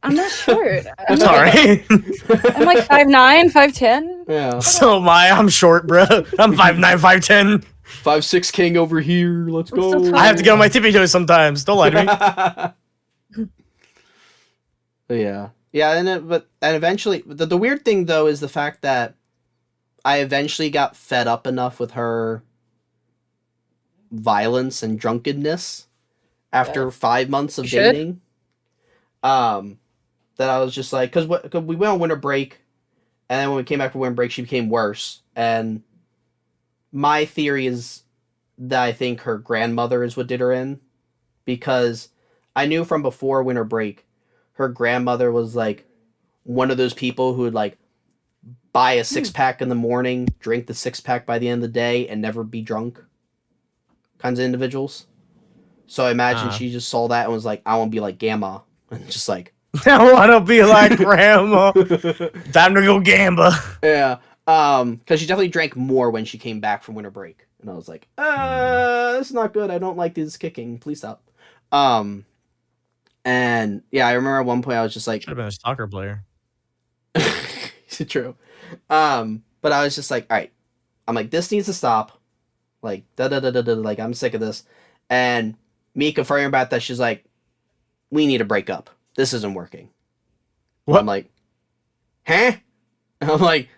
S4: I'm not short. I'm
S2: Sorry.
S4: I'm like 5'9", 5'10".
S1: Yeah.
S2: So am I. I'm short, bro. I'm 5'9", 5'10".
S1: 5'6" king over here. Let's
S4: I'm so
S1: go.
S4: tall.
S2: I have to get on my tippy toes sometimes. Don't lie to me.
S1: Yeah. And eventually, the weird thing though is the fact that I eventually got fed up enough with her violence and drunkenness after 5 months of dating. That I was just like, because we went on winter break, and then when we came back from winter break, she became worse. And my theory is that I think her grandmother is what did her in, because I knew from before winter break, her grandmother was like one of those people who would like buy a 6-pack in the morning, drink the 6-pack by the end of the day, and never be drunk kinds of individuals. So I imagine she just saw that and was like, I want to be like Gamma. And just like,
S2: I want to be like grandma. Time to go gamble.
S1: Yeah. Because she definitely drank more when she came back from winter break. And I was like, this is not good. I don't like this kicking. Please stop. And yeah, I remember at one point I was just like,
S2: Should have been a soccer player.
S1: True. But I was just like, all right. I'm like, this needs to stop. Like, like, I'm sick of this. And me confirming about that, she's like, we need to break up. This isn't working.
S2: What?
S1: I'm like, huh? And I'm like,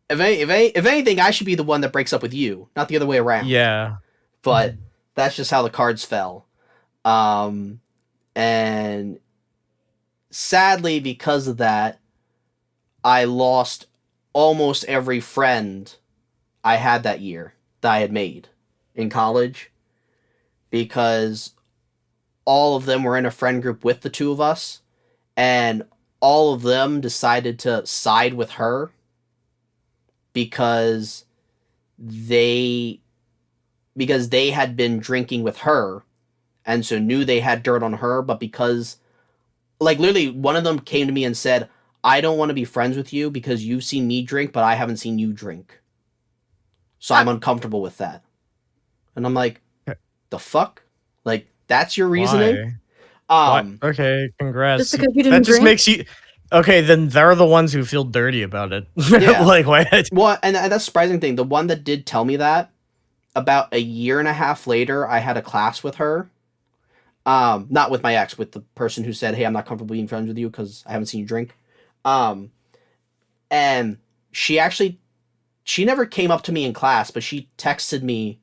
S1: if anything, I should be the one that breaks up with you, not the other way around.
S2: Yeah.
S1: But that's just how the cards fell. And sadly, because of that, I lost almost every friend I had that year that I had made in college, because all of them were in a friend group with the two of us, and all of them decided to side with her because they had been drinking with her and so knew they had dirt on her, but because, like, literally one of them came to me and said, I don't want to be friends with you because you've seen me drink, but I haven't seen you drink. So I'm uncomfortable with that. And I'm like, the fuck? Like, that's your reasoning?
S2: Why? Okay, congrats.
S4: Just because you didn't
S2: that just
S4: drink?
S2: makes you... Okay, then they're the ones who feel dirty about it.
S1: Yeah.
S2: Like, what?
S1: Well, and that's the surprising thing. The one that did tell me that, about a year and a half later, I had a class with her. Not with my ex, with the person who said, hey, I'm not comfortable being friends with you because I haven't seen you drink. And she never came up to me in class, but she texted me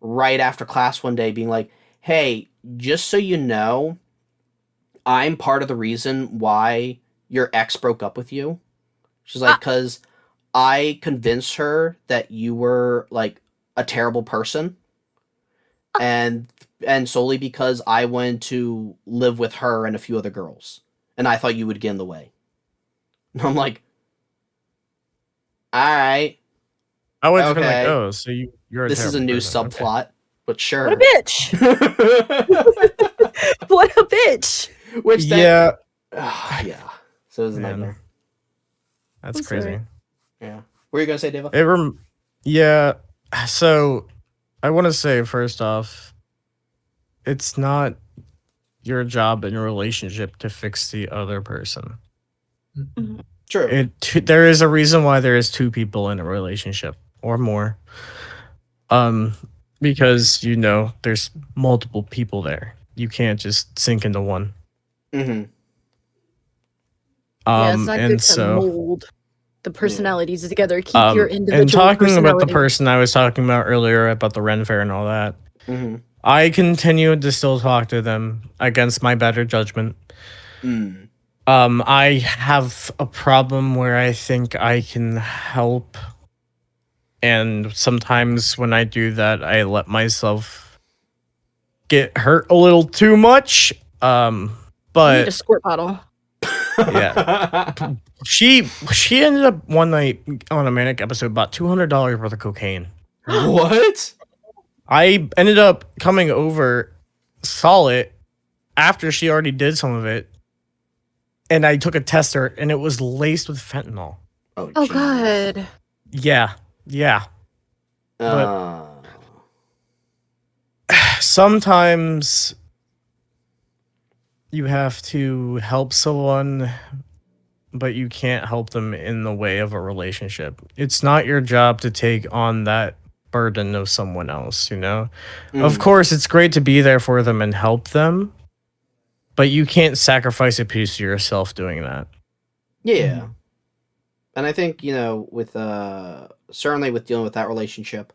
S1: right after class one day being like, hey, just so you know, I'm part of the reason why your ex broke up with you. She's like, because I convinced her that you were like a terrible person. And solely because I wanted to live with her and a few other girls. And I thought you would get in the way. And I'm like, all right.
S2: I would have been like, oh, so you're a
S1: This is a new
S2: person.
S1: subplot, okay. But sure.
S4: What a bitch. What a bitch.
S1: Which then,
S2: yeah.
S1: Yeah. So it was a nightmare.
S2: That's crazy.
S4: Sorry.
S1: Yeah. What were you going to say, Daeva?
S2: Yeah. So I want to say, first off, it's not your job in a relationship to fix the other person.
S4: Mm-hmm.
S1: True.
S2: There is a reason why there is two people in a relationship or more. Because, there's multiple people there. You can't just sink into one.
S1: Mm-hmm.
S4: Yeah, it's not good to mold the personalities together. Keep your individual
S2: and talking
S4: personality.
S2: about the person I was talking about earlier about the Ren Fair and all that,
S1: Mm-hmm.
S2: I continued to still talk to them against my better judgment.
S1: Mm.
S2: I have a problem where I think I can help, and sometimes when I do that, I let myself get hurt a little too much.
S4: You need
S2: But
S4: a squirt bottle.
S2: yeah, she ended up one night on a manic episode bought $200 worth of cocaine.
S1: What?
S2: I ended up coming over, saw it after she already did some of it, and I took a tester, and it was laced with fentanyl.
S1: Oh
S4: God.
S2: Yeah. sometimes you have to help someone, but you can't help them in the way of a relationship. It's not your job to take on that burden of someone else, you know? Of course, it's great to be there for them and help them, but you can't sacrifice a piece of yourself doing that.
S1: Yeah. And I think, with certainly with dealing with that relationship,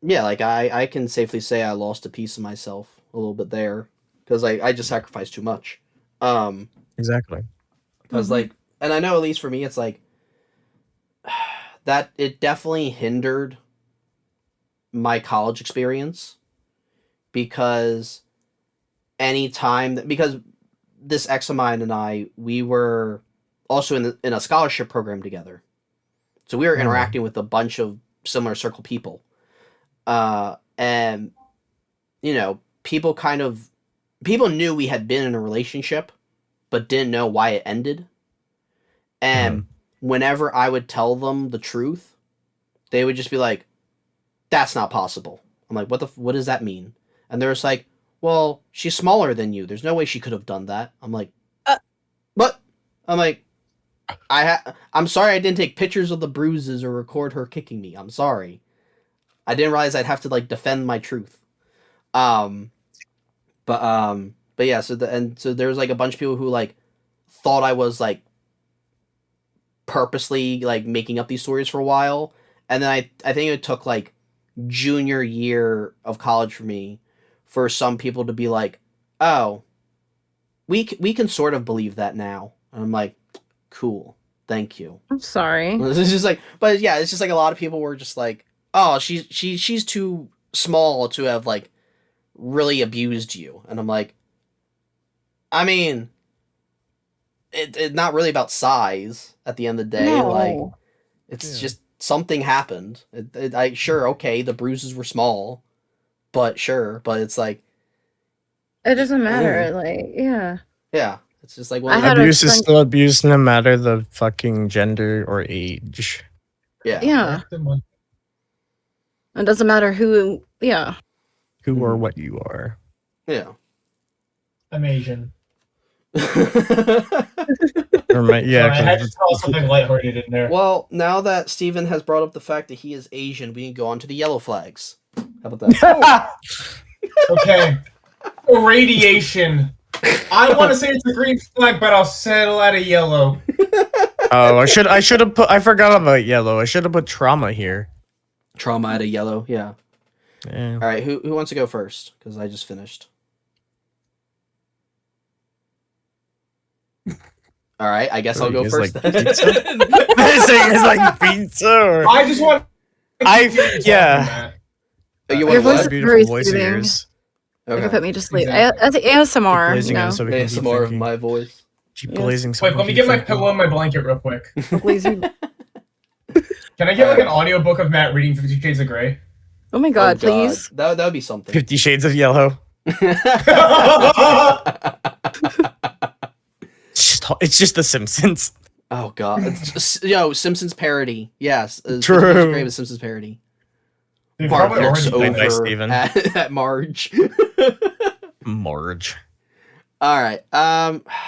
S1: yeah, like I can safely say I lost a piece of myself a little bit there because I just sacrificed too much.
S2: Exactly.
S1: Because like, and I know at least for me, it's like that it definitely hindered my college experience because because this ex of mine and we were also in a scholarship program together, so we were interacting with a bunch of similar circle people. And people knew we had been in a relationship, but didn't know why it ended. And whenever I would tell them the truth, they would just be like, "That's not possible." I'm like, what does that mean? And they're just like, "Well, she's smaller than you. There's no way she could have done that." I'm like, "What?" I'm like, I'm sorry I didn't take pictures of the bruises or record her kicking me. I'm sorry. I didn't realize I'd have to like defend my truth. But yeah, so there was like a bunch of people who like thought I was like purposely like making up these stories for a while, and then I think it took like junior year of college for me for some people to be like, "Oh, we can sort of believe that now." And I'm like, "Cool, thank you."
S4: I'm sorry.
S1: It's just like, but yeah, it's just like a lot of people were just like, "Oh, she's too small to have like really abused you," and I'm like, I mean, it's not really about size at the end of the day.
S4: No.
S1: Like, it's just something happened. Okay, the bruises were small, but it's like
S4: It doesn't matter. Like,
S1: yeah, it's just like
S2: Abuse is still abuse, no matter the fucking gender or age.
S4: Yeah. It doesn't matter who. Yeah.
S2: Who or what you are.
S1: Yeah.
S3: I'm Asian.
S2: Yeah,
S3: I had to tell something lighthearted in there.
S1: Well, now that Steven has brought up the fact that he is Asian, we can go on to the yellow flags. How about that?
S3: Okay. Irradiation. I want to say it's a green flag, but I'll settle at a yellow.
S2: Oh, I should have put. I forgot about yellow. I should have put trauma here.
S1: Trauma at a yellow, yeah.
S2: Yeah.
S1: All right, who wants to go first? Because I just finished. All right, I guess I'll go first.
S2: Like pizza? It's like pizza.
S3: I just want.
S2: Yeah.
S4: Your voice is very
S2: voice
S4: soothing.
S2: ears.
S4: You
S1: Okay.
S4: can put me to sleep.
S3: Exactly.
S4: I think ASMR.
S2: Blazing
S4: You know.
S2: in so we can keep
S1: ASMR of
S2: thinking.
S1: my voice.
S2: Keep
S4: Yes.
S2: blazing. So
S3: Wait, let me get my pillow and my blanket real quick.
S4: Blazing.
S3: Can I get like an audiobook of Matt reading 50 Shades of Grey?
S4: Oh my god, please.
S1: That would be something.
S2: 50 Shades of Yellow. It's just The Simpsons.
S1: Oh god, it's just, Simpsons parody. Yes,
S2: True.
S1: Great with Simpsons parody.
S3: They've
S1: Mark
S3: probably
S1: looks
S3: already done
S2: Nice,
S1: over
S2: Steven.
S1: at Marge.
S2: Marge.
S1: All right,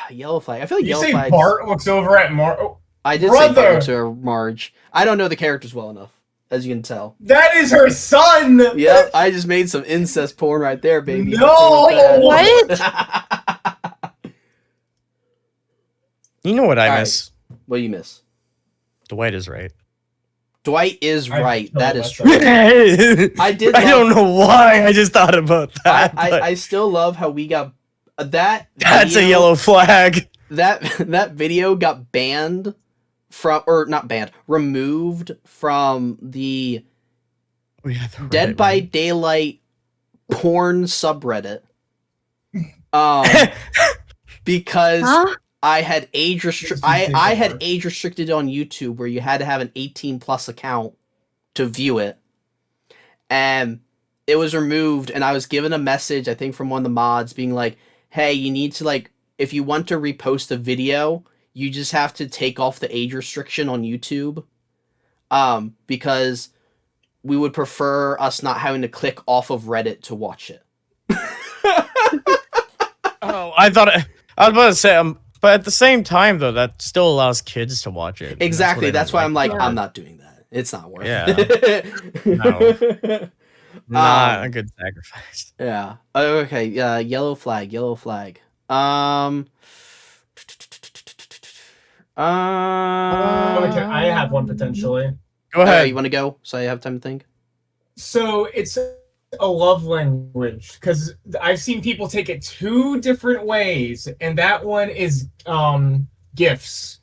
S1: yellow flag. I feel like
S3: You
S1: yellow
S3: say
S1: flags.
S3: Bart looks over at Mar. Oh,
S1: I did
S3: Brother!
S1: say Bart to Marge. I don't know the characters well enough, as you can tell.
S3: that is her son.
S1: Yep, I just made some incest porn right there, baby.
S3: No!
S4: What?
S2: You know what I
S1: All
S2: miss?
S1: What do you miss?
S2: Dwight is right.
S1: Dwight is
S3: I
S1: right.
S3: killed
S1: That is
S3: myself.
S1: true.
S2: I
S1: I did.
S2: don't know why. I just thought about that. but
S1: I still love how we got that.
S2: that's a
S1: video-
S2: yellow flag.
S1: That video got banned from, or not banned, removed from the Dead by Daylight porn subreddit. Because
S4: Huh?
S1: I had age I had age restricted on YouTube where you had to have an 18 plus account to view it. And it was removed, and I was given a message, I think from one of the mods, being like, hey, you need to, like, if you want to repost a video, you just have to take off the age restriction on YouTube. Because we would prefer us not having to click off of Reddit to watch it.
S2: Oh, I was about to say, but at the same time, though, that still allows kids to watch it.
S1: Exactly. That's why I'm like,
S4: Yeah.
S1: I'm not doing that. It's not worth
S2: Yeah.
S1: it.
S2: No. Not a good sacrifice.
S1: Yeah. Okay. Yellow flag. Yellow flag. I
S3: have one potentially.
S2: Go ahead.
S1: You want to go so I have time to think?
S3: So it's a love language because I've seen people take it two different ways, and that one is gifts.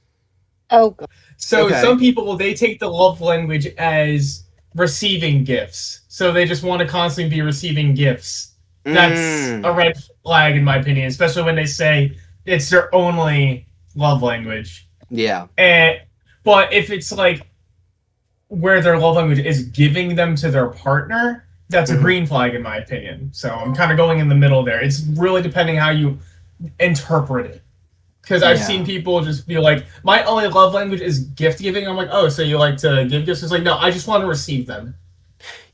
S4: Oh, God.
S3: So
S1: Okay.
S3: some people, they take the love language as receiving gifts. So they just want to constantly be receiving gifts. That's a red flag in my opinion, especially when they say it's their only love language.
S1: Yeah.
S3: But if it's like where their love language is giving them to their partner, that's a green flag in my opinion. So I'm kind of going in the middle there. It's really depending how you interpret it. Because I've seen people just be like, my only love language is gift giving. I'm like, oh, so you like to give gifts? It's like, no, I just want to receive them.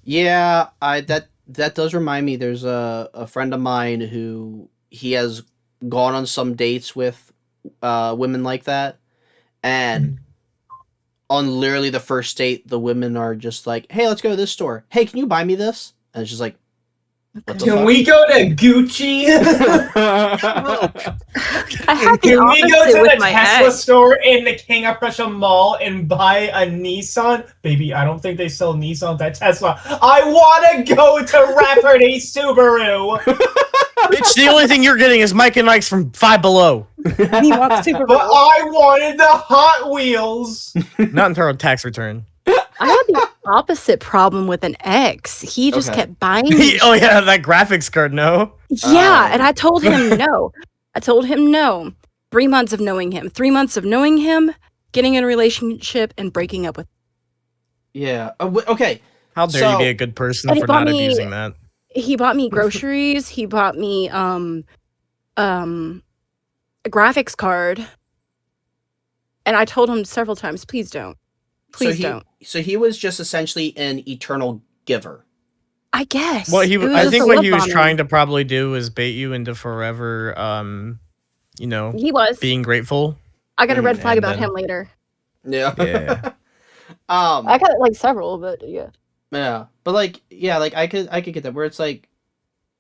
S1: Yeah, that does remind me. There's a friend of mine who he has gone on some dates with women like that, and on literally the first date, the women are just like, "Hey, let's go to this store. Hey, can you buy me this?" And it's just like, what the
S3: Can
S1: fuck?
S3: we go to Gucci?
S4: I had the
S3: Can we go
S4: opposite
S3: to
S4: with
S3: the
S4: my
S3: Tesla
S4: ex.
S3: store in the King of Prussia Mall and buy a Nissan? Baby, I don't think they sell Nissans at Tesla. I want to go to Rafferty Subaru.
S2: Bitch, the only thing you're getting is Mike and Mike's from Five Below.
S4: He wants Super
S3: But
S4: Bowl.
S3: I wanted the Hot Wheels.
S2: Not until a tax return.
S4: I had the opposite problem with an ex. He just
S1: Okay.
S4: kept buying me.
S2: Oh yeah, that graphics card, no?
S4: Yeah, and I told him no. I told him no. 3 months of knowing him. 3 months of knowing him, getting in a relationship, and breaking up with him.
S1: Yeah. Okay.
S2: How dare you be a good person
S4: And he
S2: for
S4: bought
S2: not
S4: me-
S2: abusing that?
S4: He bought me groceries. He bought me a graphics card. And I told him several times, please don't. Please don't.
S1: So he was just essentially an eternal giver.
S4: I guess.
S2: What
S4: It was
S2: I
S4: just
S2: think
S4: a
S2: what
S4: love
S2: he was
S4: bombing.
S2: trying to probably do is bait you into forever, you know,
S4: He was.
S2: being grateful.
S4: I got a red flag
S2: and
S4: about
S2: then-
S4: him later.
S1: Yeah.
S2: Yeah.
S4: I got like several, but yeah.
S1: Yeah. But like, yeah, like I could get that where it's like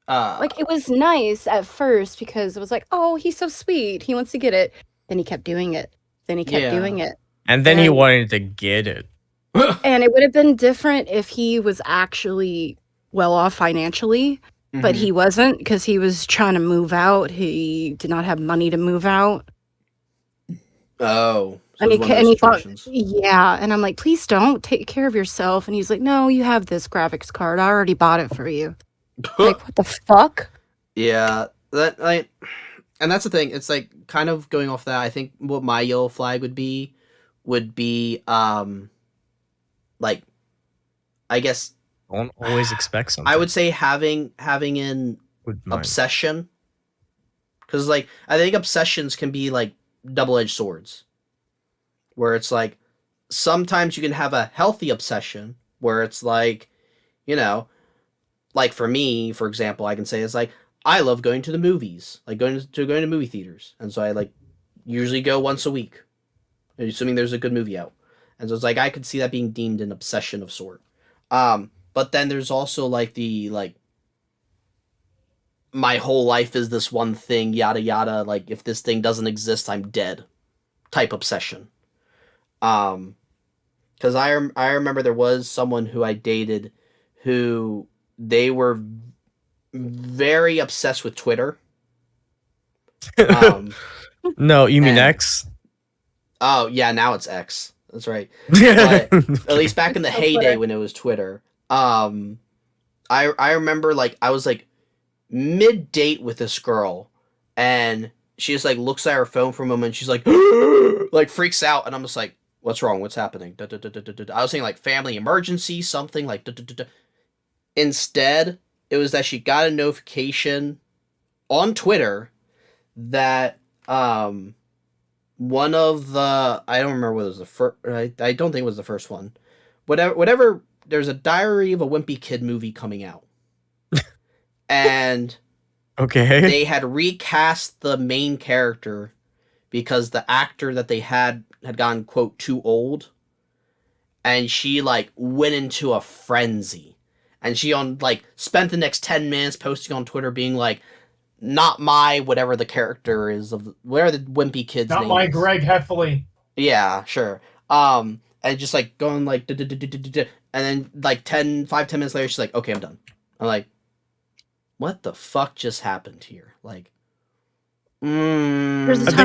S4: Like it was nice at first because it was like, oh, he's so sweet. He wants to get it. Then he kept doing it. Then he kept
S1: Yeah.
S4: doing it.
S2: And then he
S4: And-
S2: wanted to get it.
S4: And it would have been different if he was actually well off financially, but he wasn't because he was trying to move out. He did not have money to move out.
S1: Oh. So
S4: And
S1: it's one of
S4: and
S1: those
S4: he thought,
S1: situations.
S4: yeah. And I'm like, please don't take care of yourself. And he's like, no, you have this graphics card. I already bought it for you. Like, what the fuck?
S1: Yeah, that like, and that's the thing. It's like kind of going off that. I think what my yellow flag would be, like, I guess
S2: Don't always expect something.
S1: I would say having an
S2: Would mine.
S1: obsession, because like I think obsessions can be like double-edged swords, where it's like sometimes you can have a healthy obsession where it's like, you know, like for me, for example, I can say it's like I love going to the movies, like going to movie theaters, and so I like usually go once a week, assuming there's a good movie out, and so it's like I could see that being deemed an obsession of sort. But then there's also like the like my whole life is this one thing, yada yada. Like if this thing doesn't exist, I'm dead, type obsession. Because I remember there was someone who I dated, who they were very obsessed with Twitter.
S2: No, you mean
S1: and-
S2: X?
S1: Oh yeah, now it's X. That's right. But at least back in the
S4: It's still
S1: heyday
S4: Twitter.
S1: when it was Twitter. I remember like I was like mid date with this girl, and she just like looks at her phone for a moment. She's like like freaks out, and I'm just like, what's wrong? What's happening? Da, da, da, da, da, da. I was saying like family emergency, something like. Da, da, da, da. Instead, it was that she got a notification on Twitter that one of the, I don't remember what it was the first, I don't think it was the first one, whatever there's a Diary of a Wimpy Kid movie coming out, and
S2: Okay.
S1: they had recast the main character because the actor that they had gone quote too old, and she like went into a frenzy, and she spent the next 10 minutes posting on Twitter being like, not my whatever the character is of whatever the Wimpy Kid's name is.
S3: Not my Greg Heffley.
S1: Yeah, sure. And just like going like and then like 10 minutes later she's like, okay, I'm done. I'm like, what the fuck just happened here? Like,
S4: There's a
S2: I
S4: time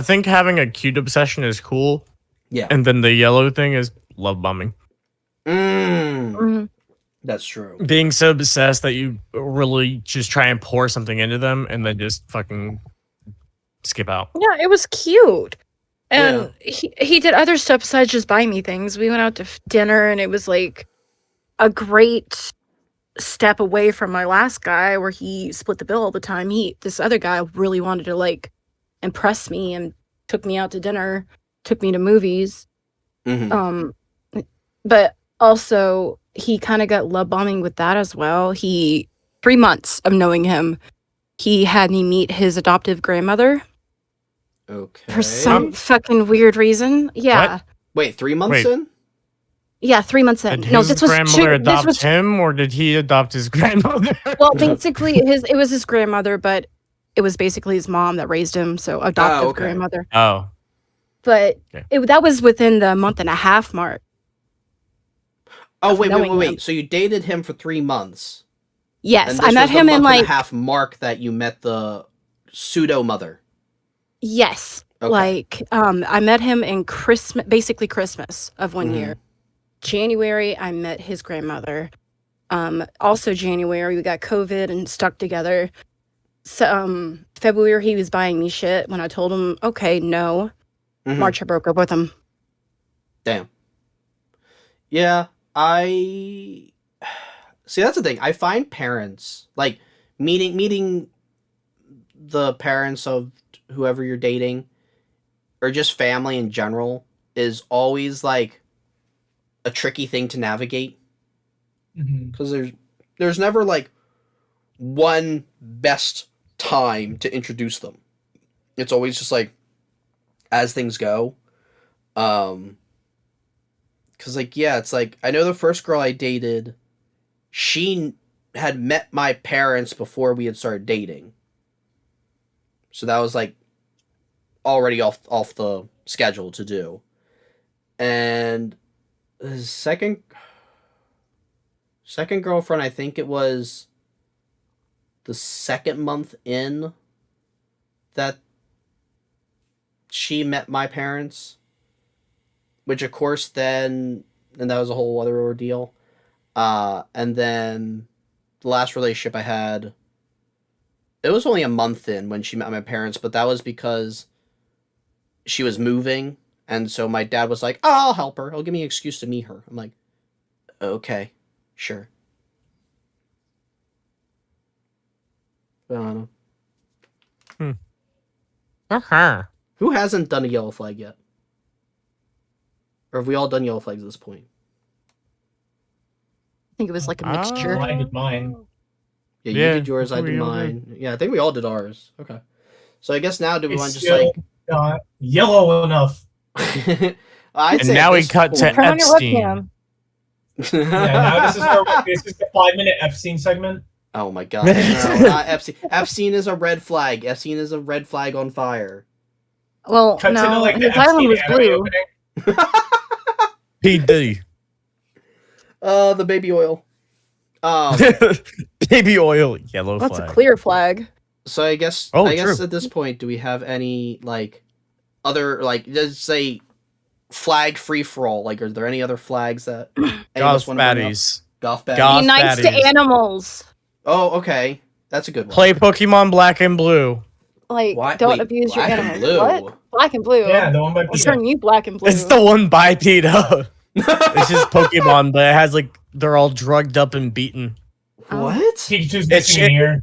S2: think having a cute obsession is cool.
S1: Yeah.
S2: And then the yellow thing is love bombing.
S1: That's true.
S2: Being so obsessed that you really just try and pour something into them and then just fucking skip out.
S4: Yeah, it was cute. And he did other stuff besides just buying me things. We went out to dinner, and it was like a great step away from my last guy where he split the bill all the time. This other guy really wanted to like impress me and took me out to dinner, took me to movies. But also he kind of got love bombing with that as well. 3 months of knowing him, he had me meet his adoptive grandmother.
S1: Okay.
S4: For some fucking weird reason. Yeah.
S2: What?
S1: Wait, 3 months in?
S4: Yeah, 3 months in.
S2: Did
S4: No,
S2: his
S4: this was
S2: grandmother adopt him, or did he adopt his grandmother?
S4: Well, basically, it was his grandmother, but it was basically his mom that raised him, so adoptive grandmother.
S2: Oh.
S4: But that was within the month and a half mark.
S1: Oh, wait. So you dated him for 3 months?
S4: Yes, I met him in like...
S1: and a half mark that you met the pseudo-mother?
S4: Yes.
S1: Okay.
S4: Like, I met him in basically Christmas of one year. January, I met his grandmother. Also January, we got COVID and stuck together. So, February, he was buying me shit when I told him, okay, no. March, I broke up with him.
S1: Damn. Yeah, see, that's the thing. I find parents, like, meeting the parents of whoever you're dating, or just family in general, is always, like, a tricky thing to navigate. Because there's never, like, one best time to introduce them. It's always just, like, as things go. Because, like, yeah, it's like, I know the first girl I dated, she had met my parents before we had started dating. So that was, like, already off the schedule to do. And the second girlfriend, I think it was the second month in that she met my parents. Which, of course, then that was a whole other ordeal. And then the last relationship I had, it was only a month in when she met my parents, but that was because she was moving, and so my dad was like, oh, I'll help her. He'll give me an excuse to meet her. I'm like, okay, sure. I don't know. Who hasn't done a yellow flag yet? Or have we all done yellow flags at this point?
S4: I think it was like a mixture.
S3: I did mine.
S1: Yeah, you did yours, I did mine. Yeah, I think we all did ours. Okay. So I guess now do we want to just like...
S3: not yellow enough.
S1: I'd
S2: and
S1: say
S2: now we cut to Epstein.
S3: Yeah, now this is the 5-minute Epstein segment.
S1: Oh my god, no, not Epstein. Epstein is a red flag. Epstein is a red flag on fire.
S4: Well,
S3: cut
S4: no,
S3: to, like,
S4: his island was blue.
S2: PD.
S1: The baby oil.
S2: Baby oil, yellow flag.
S4: That's a clear flag.
S1: So I guess at this point, do we have any like other like let's say flag free for all? Like, are there any other flags that
S2: Goth baddies?
S1: Goth baddies.
S4: Unites to animals.
S1: Oh, okay, that's a good one.
S2: Play Pokemon Black and Blue.
S4: Like, don't abuse your animals.
S1: Blue.
S4: What? Black and blue.
S3: Yeah, the one by
S4: I'll turn you black and blue.
S2: It's the one by PETA. It's just Pokemon, but it has like they're all drugged up and beaten.
S1: What?
S3: Pikachu's missing here.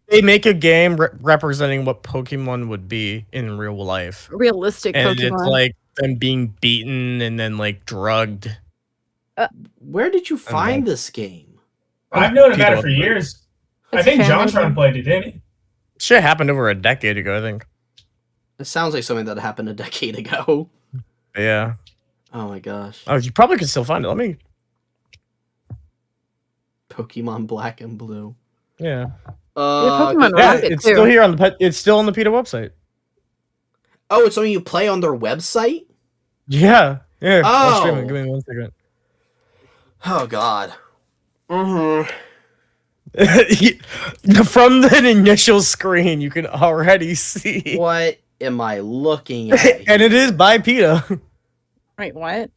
S2: They make a game representing what Pokemon would be in real life.
S4: Realistic
S2: and
S4: Pokemon.
S2: It's like them being beaten and then like drugged.
S1: Where did you find this game?
S3: I've known about it for years. I think Jontron played it, didn't he?
S2: Shit happened over a decade ago, I think.
S1: It sounds like something that happened a decade ago.
S2: Yeah.
S1: Oh my gosh.
S2: Oh, you probably could still find it. Let me.
S1: Pokemon Black and Blue.
S2: Yeah.
S4: Pokemon
S2: Yeah,
S4: Rocket
S2: it's
S4: too.
S2: still here on the It's still on the PETA website.
S1: Oh, it's something you play on their website?
S2: Yeah. Yeah. I'll stream
S1: Oh.
S2: it. Give me 1 second.
S1: Oh god. Mm-hmm.
S2: From the initial screen, you can already see.
S1: What am I looking at?
S2: And it is by PETA.
S4: Wait, what?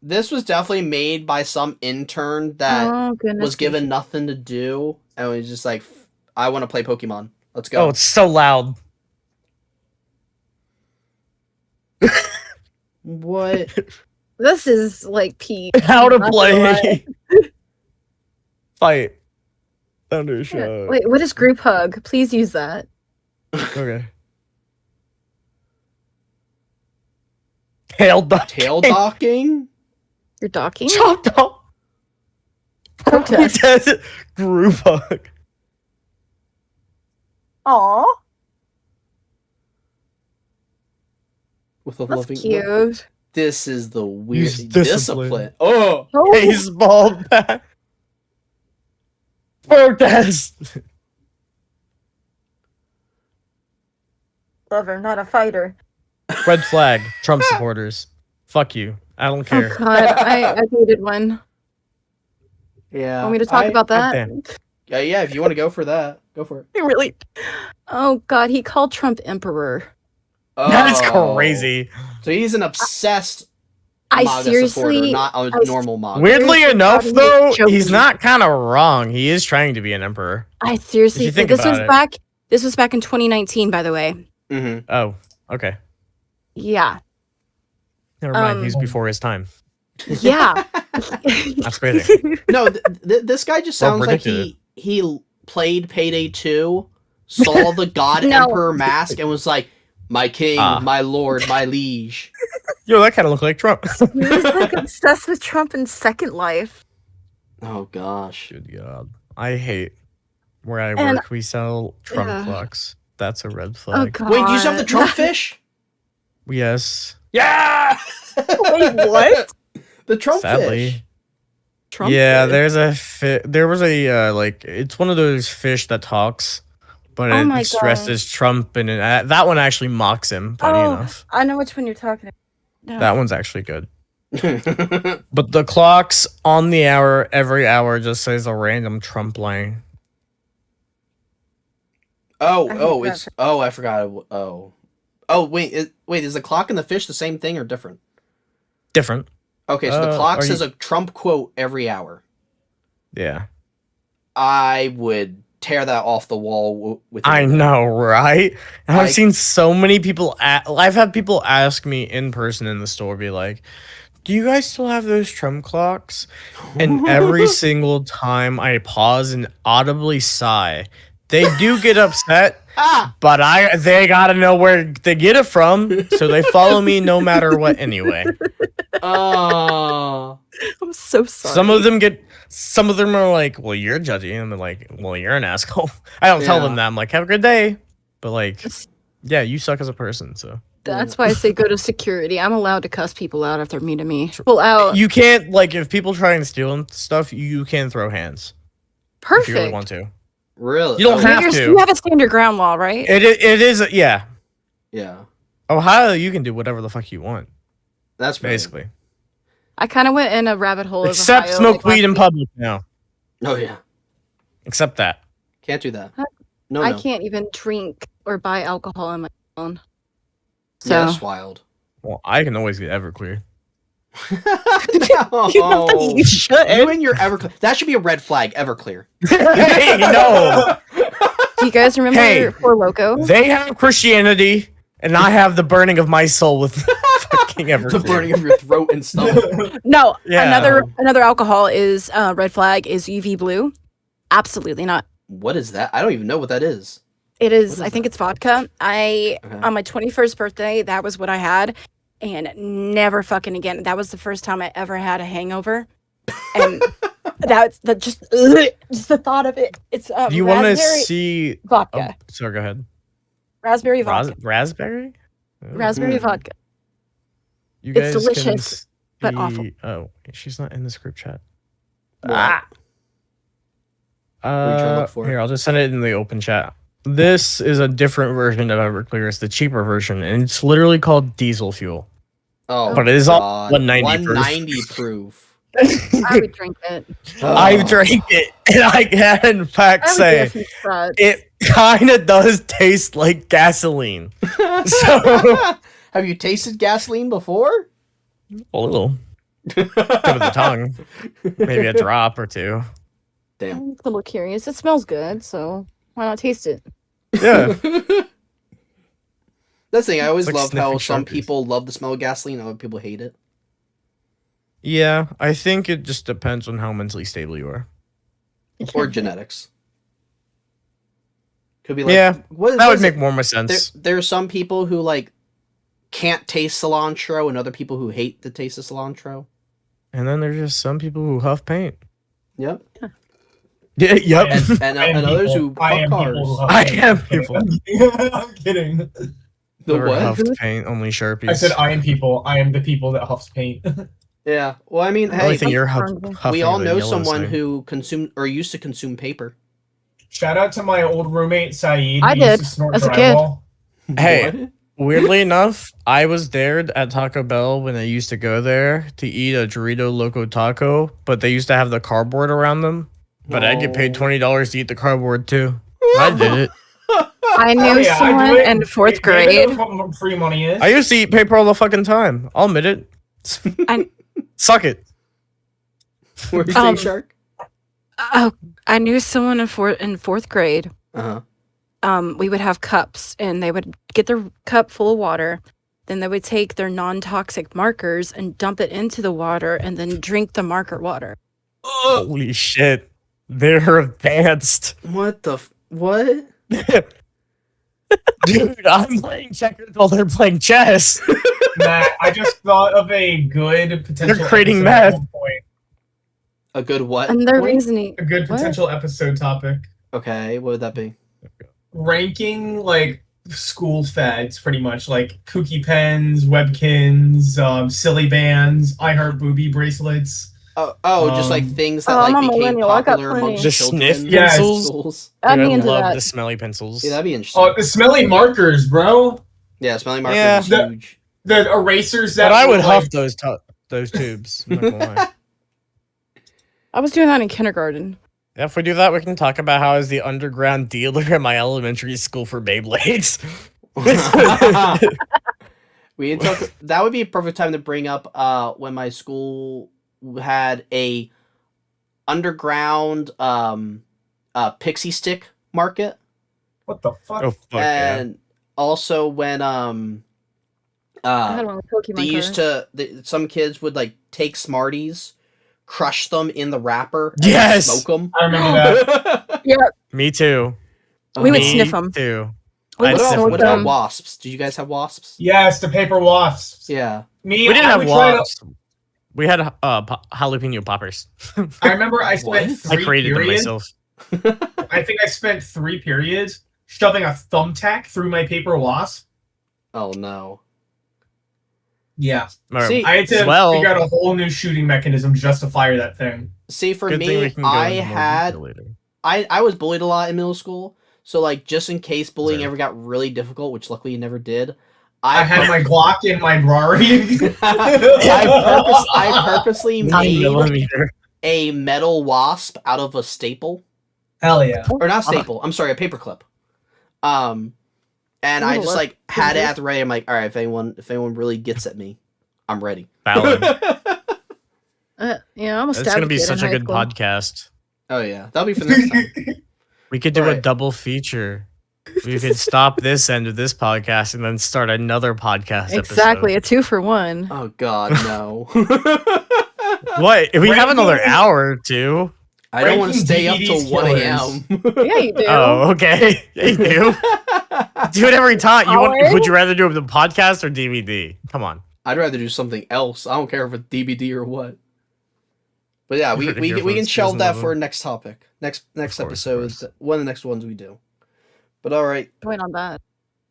S1: This was definitely made by some intern that was given nothing to do and was just like, I want to play Pokemon. Let's go.
S2: Oh, it's so loud.
S1: What?
S4: This is like Pete.
S2: How to play. Fight. Thunder Shock.
S4: Wait, what is group hug? Please use that.
S2: Okay. Tail docking.
S1: Tail docking?
S4: You're docking?
S2: Chop dog.
S4: Protest.
S2: Group hug.
S4: Aw,
S1: With a
S4: that's
S1: loving
S4: cute.
S1: This is the weird
S2: Use
S1: discipline.
S2: discipline.
S1: Oh,
S2: Baseball bat. Protest.
S4: Lover, not a fighter.
S2: Red flag. Trump supporters. Fuck you. I don't care.
S4: Oh god, I hated one.
S1: yeah.
S4: Want me to talk about that?
S2: Goddamn.
S1: Yeah, if you want to go for that, go for it.
S4: Really? Oh god, he called Trump emperor.
S2: That's
S1: Oh.
S2: crazy.
S1: So he's an obsessed
S4: I
S1: MAGA
S4: seriously,
S1: supporter, not a
S4: I-
S1: normal MAGA.
S2: Weirdly
S4: Seriously,
S2: enough,
S4: God,
S2: though,
S4: joking.
S2: he's not kind of wrong. He is trying to be an emperor.
S4: I seriously
S2: If you think
S4: this
S2: about
S4: was
S2: it.
S4: back. This was back in 2019, by the way.
S1: Mm-hmm.
S2: Oh, okay.
S4: Yeah,
S2: Never mind. He's before his time.
S4: yeah.
S2: That's crazy.
S1: No, this guy just
S2: Well
S1: sounds like
S2: predicted
S1: he played Payday 2, saw the God
S4: No.
S1: Emperor mask, and was like, my king, my lord, my liege.
S2: Yo, that kind of looked like Trump.
S4: He was like obsessed with Trump in Second Life.
S1: Oh gosh.
S2: Good God. I hate where I
S4: And-
S2: work. We sell Trump
S4: Yeah.
S2: clocks. That's a red
S4: Oh
S2: flag.
S4: god.
S1: Wait, do you still have the Trump fish?
S2: Yes.
S1: Yeah!
S4: Wait, what?
S1: The Trump
S2: Sadly.
S1: fish.
S4: Trump?
S2: Yeah,
S4: fish?
S2: there's a there was a like it's one of those fish that talks, but
S4: Oh
S2: it
S4: my
S2: stresses Trump, and that one actually mocks him. Funny
S4: Oh.
S2: enough,
S4: I know which one you're talking about. No.
S2: that one's actually good. But the clocks on the hour, every hour, just says a random Trump line.
S1: I forgot. Wait, is the clock and the fish the same thing or different?
S2: Different.
S1: Okay, so the clock
S2: are
S1: says
S2: you-
S1: a Trump quote every hour.
S2: Yeah,
S1: I would tear that off the wall with.
S2: I know, right? And
S1: I-
S2: I've seen so many people. I've had people ask me in person in the store, be like, "Do you guys still have those Trump clocks?" And every single time I pause and audibly sigh, they do get upset, but they gotta know where to get it from, so they follow me no matter what anyway.
S1: Oh.
S4: I'm so sorry.
S2: Some of them are like, "Well, you're judgy," and they're like, "Well, you're an asshole." I don't tell them
S1: Yeah.
S2: that. I'm like, "Have a good day," but like, yeah, you suck as a person. So
S4: That's why I say go to security. I'm allowed to cuss people out if they're mean to me. Pull out.
S2: you can't like if people try and steal stuff, you can throw hands if you really
S4: Perfect.
S2: want to.
S1: Really?
S2: You don't have to.
S4: You have a standard ground law, right?
S2: It is yeah.
S1: Yeah.
S2: Ohio, you can do whatever the fuck you want,
S1: That's brilliant.
S2: basically.
S4: I kind of went in a rabbit hole. of
S2: Except
S4: Ohio,
S2: smoke
S4: like,
S2: weed in
S4: last
S2: public now.
S1: Oh yeah.
S2: Except that.
S1: Can't do that.
S4: Huh?
S1: No,
S4: week.
S1: no.
S4: I can't even drink or buy alcohol on my own. So
S1: Yeah, that's wild.
S2: Well, I can always get Everclear.
S1: No.
S4: you should.
S1: You and your Everclear. That should be a red flag, Everclear.
S2: Hey, no.
S4: Do you guys remember
S2: Hey.
S4: Four Loko?
S2: They have Christianity, and I have the burning of my soul with fucking Everclear.
S1: The burning of your throat and stomach.
S4: No,
S2: Yeah.
S4: another alcohol is red flag is UV blue. Absolutely not.
S1: What is that? I don't even know what that is.
S4: It
S1: What
S4: is.
S1: is
S4: I think
S1: that?
S4: it's vodka.
S1: Okay.
S4: On my 21st birthday, that was what I had, and never fucking again. That was the first time I ever had a hangover. And that's just the thought of it. It's
S2: Do you want to
S4: raspberry
S2: see?
S4: vodka.
S2: Oh, sorry, go ahead.
S4: Raspberry vodka.
S2: Raspberry?
S4: Raspberry vodka.
S2: You
S4: It's
S2: guys
S4: delicious,
S2: can
S4: but awful.
S2: see- Oh, she's not in this group chat.
S1: What? What are you trying to look for?
S2: Here, I'll just send it in the open chat. This is a different version of Everclear. It's the cheaper version, and it's literally called diesel fuel.
S1: Oh,
S2: But it is all
S1: God.
S2: 190 proof.
S1: 190 proof.
S4: I would drink it.
S2: I've drank it, and I can in fact
S4: I would
S2: say
S4: give it some shots.
S2: it kind of does taste like gasoline. So
S1: Have you tasted gasoline before?
S2: a little. Tip of the tongue. Maybe a drop or two.
S1: Damn.
S4: I'm a little curious. It smells good, so why not taste it?
S2: Yeah.
S1: That's the thing. I always
S2: like
S1: love how
S2: sniffing
S1: some
S2: Sharpies.
S1: people love the smell of gasoline and other people hate it.
S2: Yeah, I think it just depends on how mentally stable you are.
S1: Or genetics. Could be like,
S2: Yeah,
S1: what
S2: That would
S1: is
S2: make
S1: it?
S2: more sense.
S1: There are some people who like can't taste cilantro and other people who hate the taste of cilantro.
S2: And then there's just some people who huff paint.
S1: Yep.
S2: Yeah, yep.
S1: And others who fuck cars.
S2: I am people.
S3: I'm kidding.
S1: The
S2: Never
S1: what?
S2: huffed paint, only Sharpies.
S3: I said I am people. I am the people that huffs paint.
S1: Yeah. Well, I mean,
S2: The only
S1: hey,
S2: thing you're
S4: we
S2: huffing
S1: all
S2: is a
S1: know
S2: yellow
S1: someone
S2: thing.
S1: who consumed or used to consume paper.
S3: Shout out to my old roommate Saeed.
S4: I
S3: He used
S4: did,
S3: to snort
S4: as a kid.
S3: drywall.
S2: Hey.
S1: What?
S2: Weirdly enough, I was there at Taco Bell when I used to go there to eat a Dorito Loco Taco, but they used to have the cardboard around them. But I'd get paid
S1: Oh.
S2: $20 to eat the cardboard too. I did it.
S4: I knew
S3: Oh, yeah, I
S4: someone
S3: do it.
S4: in fourth
S3: You
S4: grade.
S3: know what free money is.
S2: I used to eat paper all the fucking time. I'll admit it.
S4: I-
S2: Suck it.
S1: What were you saying,
S4: Um,
S1: Shark?
S4: Oh, I knew someone in fourth grade.
S1: Uh-huh.
S4: We would have cups, and they would get their cup full of water. Then they would take their non-toxic markers and dump it into the water, and then drink the marker water.
S2: Holy shit. They're advanced.
S1: What the what?
S2: Dude, I'm playing checkers while they're playing chess.
S3: Matt, I just thought of a good potential.
S2: They're creating
S3: episode at
S2: meth.
S3: one point.
S1: A good what?
S4: And their
S1: point?
S4: reasoning.
S3: A good
S4: What?
S3: potential episode topic.
S1: Okay, what would that be?
S3: Ranking like school fads, pretty much like kooky pens, webkins, silly bands, I Heart Booby bracelets.
S1: Oh, just like
S3: Um,
S1: things that
S4: Oh, I'm
S1: like
S4: a
S1: became
S4: millennial, I got
S1: popular
S4: plenty.
S1: amongst
S2: Just
S1: children
S2: sniff
S1: in
S2: pencils?
S1: schools.
S4: I'm
S2: Dude, I
S4: into
S2: love
S4: that.
S2: the smelly pencils.
S1: Yeah, that'd be interesting.
S3: Oh, the smelly markers, bro.
S1: Yeah, smelling markers
S2: Yeah.
S1: is huge.
S3: The erasers that
S2: But I
S3: were,
S2: would
S3: like,
S2: huff those tubes. I'm not gonna lie.
S4: I was doing that in kindergarten.
S2: If we do that, we can talk about how I was the underground dealer at my elementary school for Beyblades.
S1: We didn't talk. That would be a perfect time to bring up when my school had a underground pixie stick market,
S3: What the fuck?
S2: Oh fuck yeah!
S1: and also when
S4: I had one with Pokemon
S1: they used
S4: cards.
S1: to some kids would like take Smarties, crush them in the wrapper, and
S2: Yes!
S1: smoke them.
S3: I remember that.
S2: Me too.
S4: We would
S2: Me
S4: sniff 'em.
S2: too.
S4: We
S2: I'd
S4: would
S2: sniff
S4: sniff
S1: What
S2: 'em.
S1: about
S4: them.
S1: wasps? Did you guys have wasps?
S3: Yes, the paper wasps.
S1: Yeah.
S3: Me,
S2: We didn't
S3: I
S2: have
S3: would try to-
S2: wasps. We had jalapeno poppers.
S3: I remember I spent
S1: What?
S2: I
S3: 3
S2: created them
S3: periods.
S2: myself.
S3: I think I spent 3 periods shoving a thumbtack through my paper wasp.
S1: Oh no.
S3: Yeah.
S1: See,
S3: I had to
S2: Well-
S3: figure out a whole new shooting mechanism just to fire that thing.
S1: See, for
S2: Good thing we
S1: me,
S2: can go
S1: I
S2: into more
S1: had
S2: detail later.
S1: I was bullied a lot in middle school, so like just in case bullying
S2: Same.
S1: ever got really difficult, which luckily it never did,
S3: I had my Glock in my Rari.
S1: I purposely
S2: 9
S1: made
S2: millimeter.
S1: a metal wasp out of a staple,
S3: Hell yeah.
S1: or not staple. I'm sorry, a paperclip. And I
S4: Ooh,
S1: just
S4: what?
S1: like had it at the ready. I'm like, all right, if anyone really gets at me, I'm ready.
S2: Valid.
S4: Yeah, I almost
S2: It's
S4: stabbed
S2: gonna
S4: a
S2: be
S4: kid in
S2: such a
S4: high
S2: good
S4: school.
S2: podcast.
S1: Oh yeah, that'll be for the next time.
S2: We could do a
S1: Alright.
S2: double feature. We could stop this end of this podcast and then start another podcast
S4: Exactly,
S2: episode.
S4: a 2-for-1.
S1: Oh god, no.
S2: What? If we have
S3: Ranking-
S2: another hour or two.
S1: I don't want to
S3: Ranking
S1: stay up
S3: DVD
S1: till 1 a.m.
S4: Yeah, you do.
S2: Oh, okay. Yeah, you do. Do it every time.
S4: Hour?
S2: Would you rather do the podcast or DVD? Come on.
S1: I'd rather do something else. I don't care if it's DVD or what. But yeah, we can shelve that
S2: 11.
S1: for next topic, next
S2: Of
S1: episode,
S2: course.
S1: one of the next ones we do. But all right,
S4: Point on that.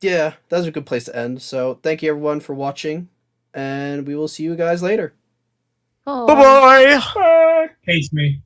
S1: yeah, that's a good place to end. So thank you everyone for watching, and we will see you guys later.
S4: Oh.
S2: Bye bye.
S3: Hates me.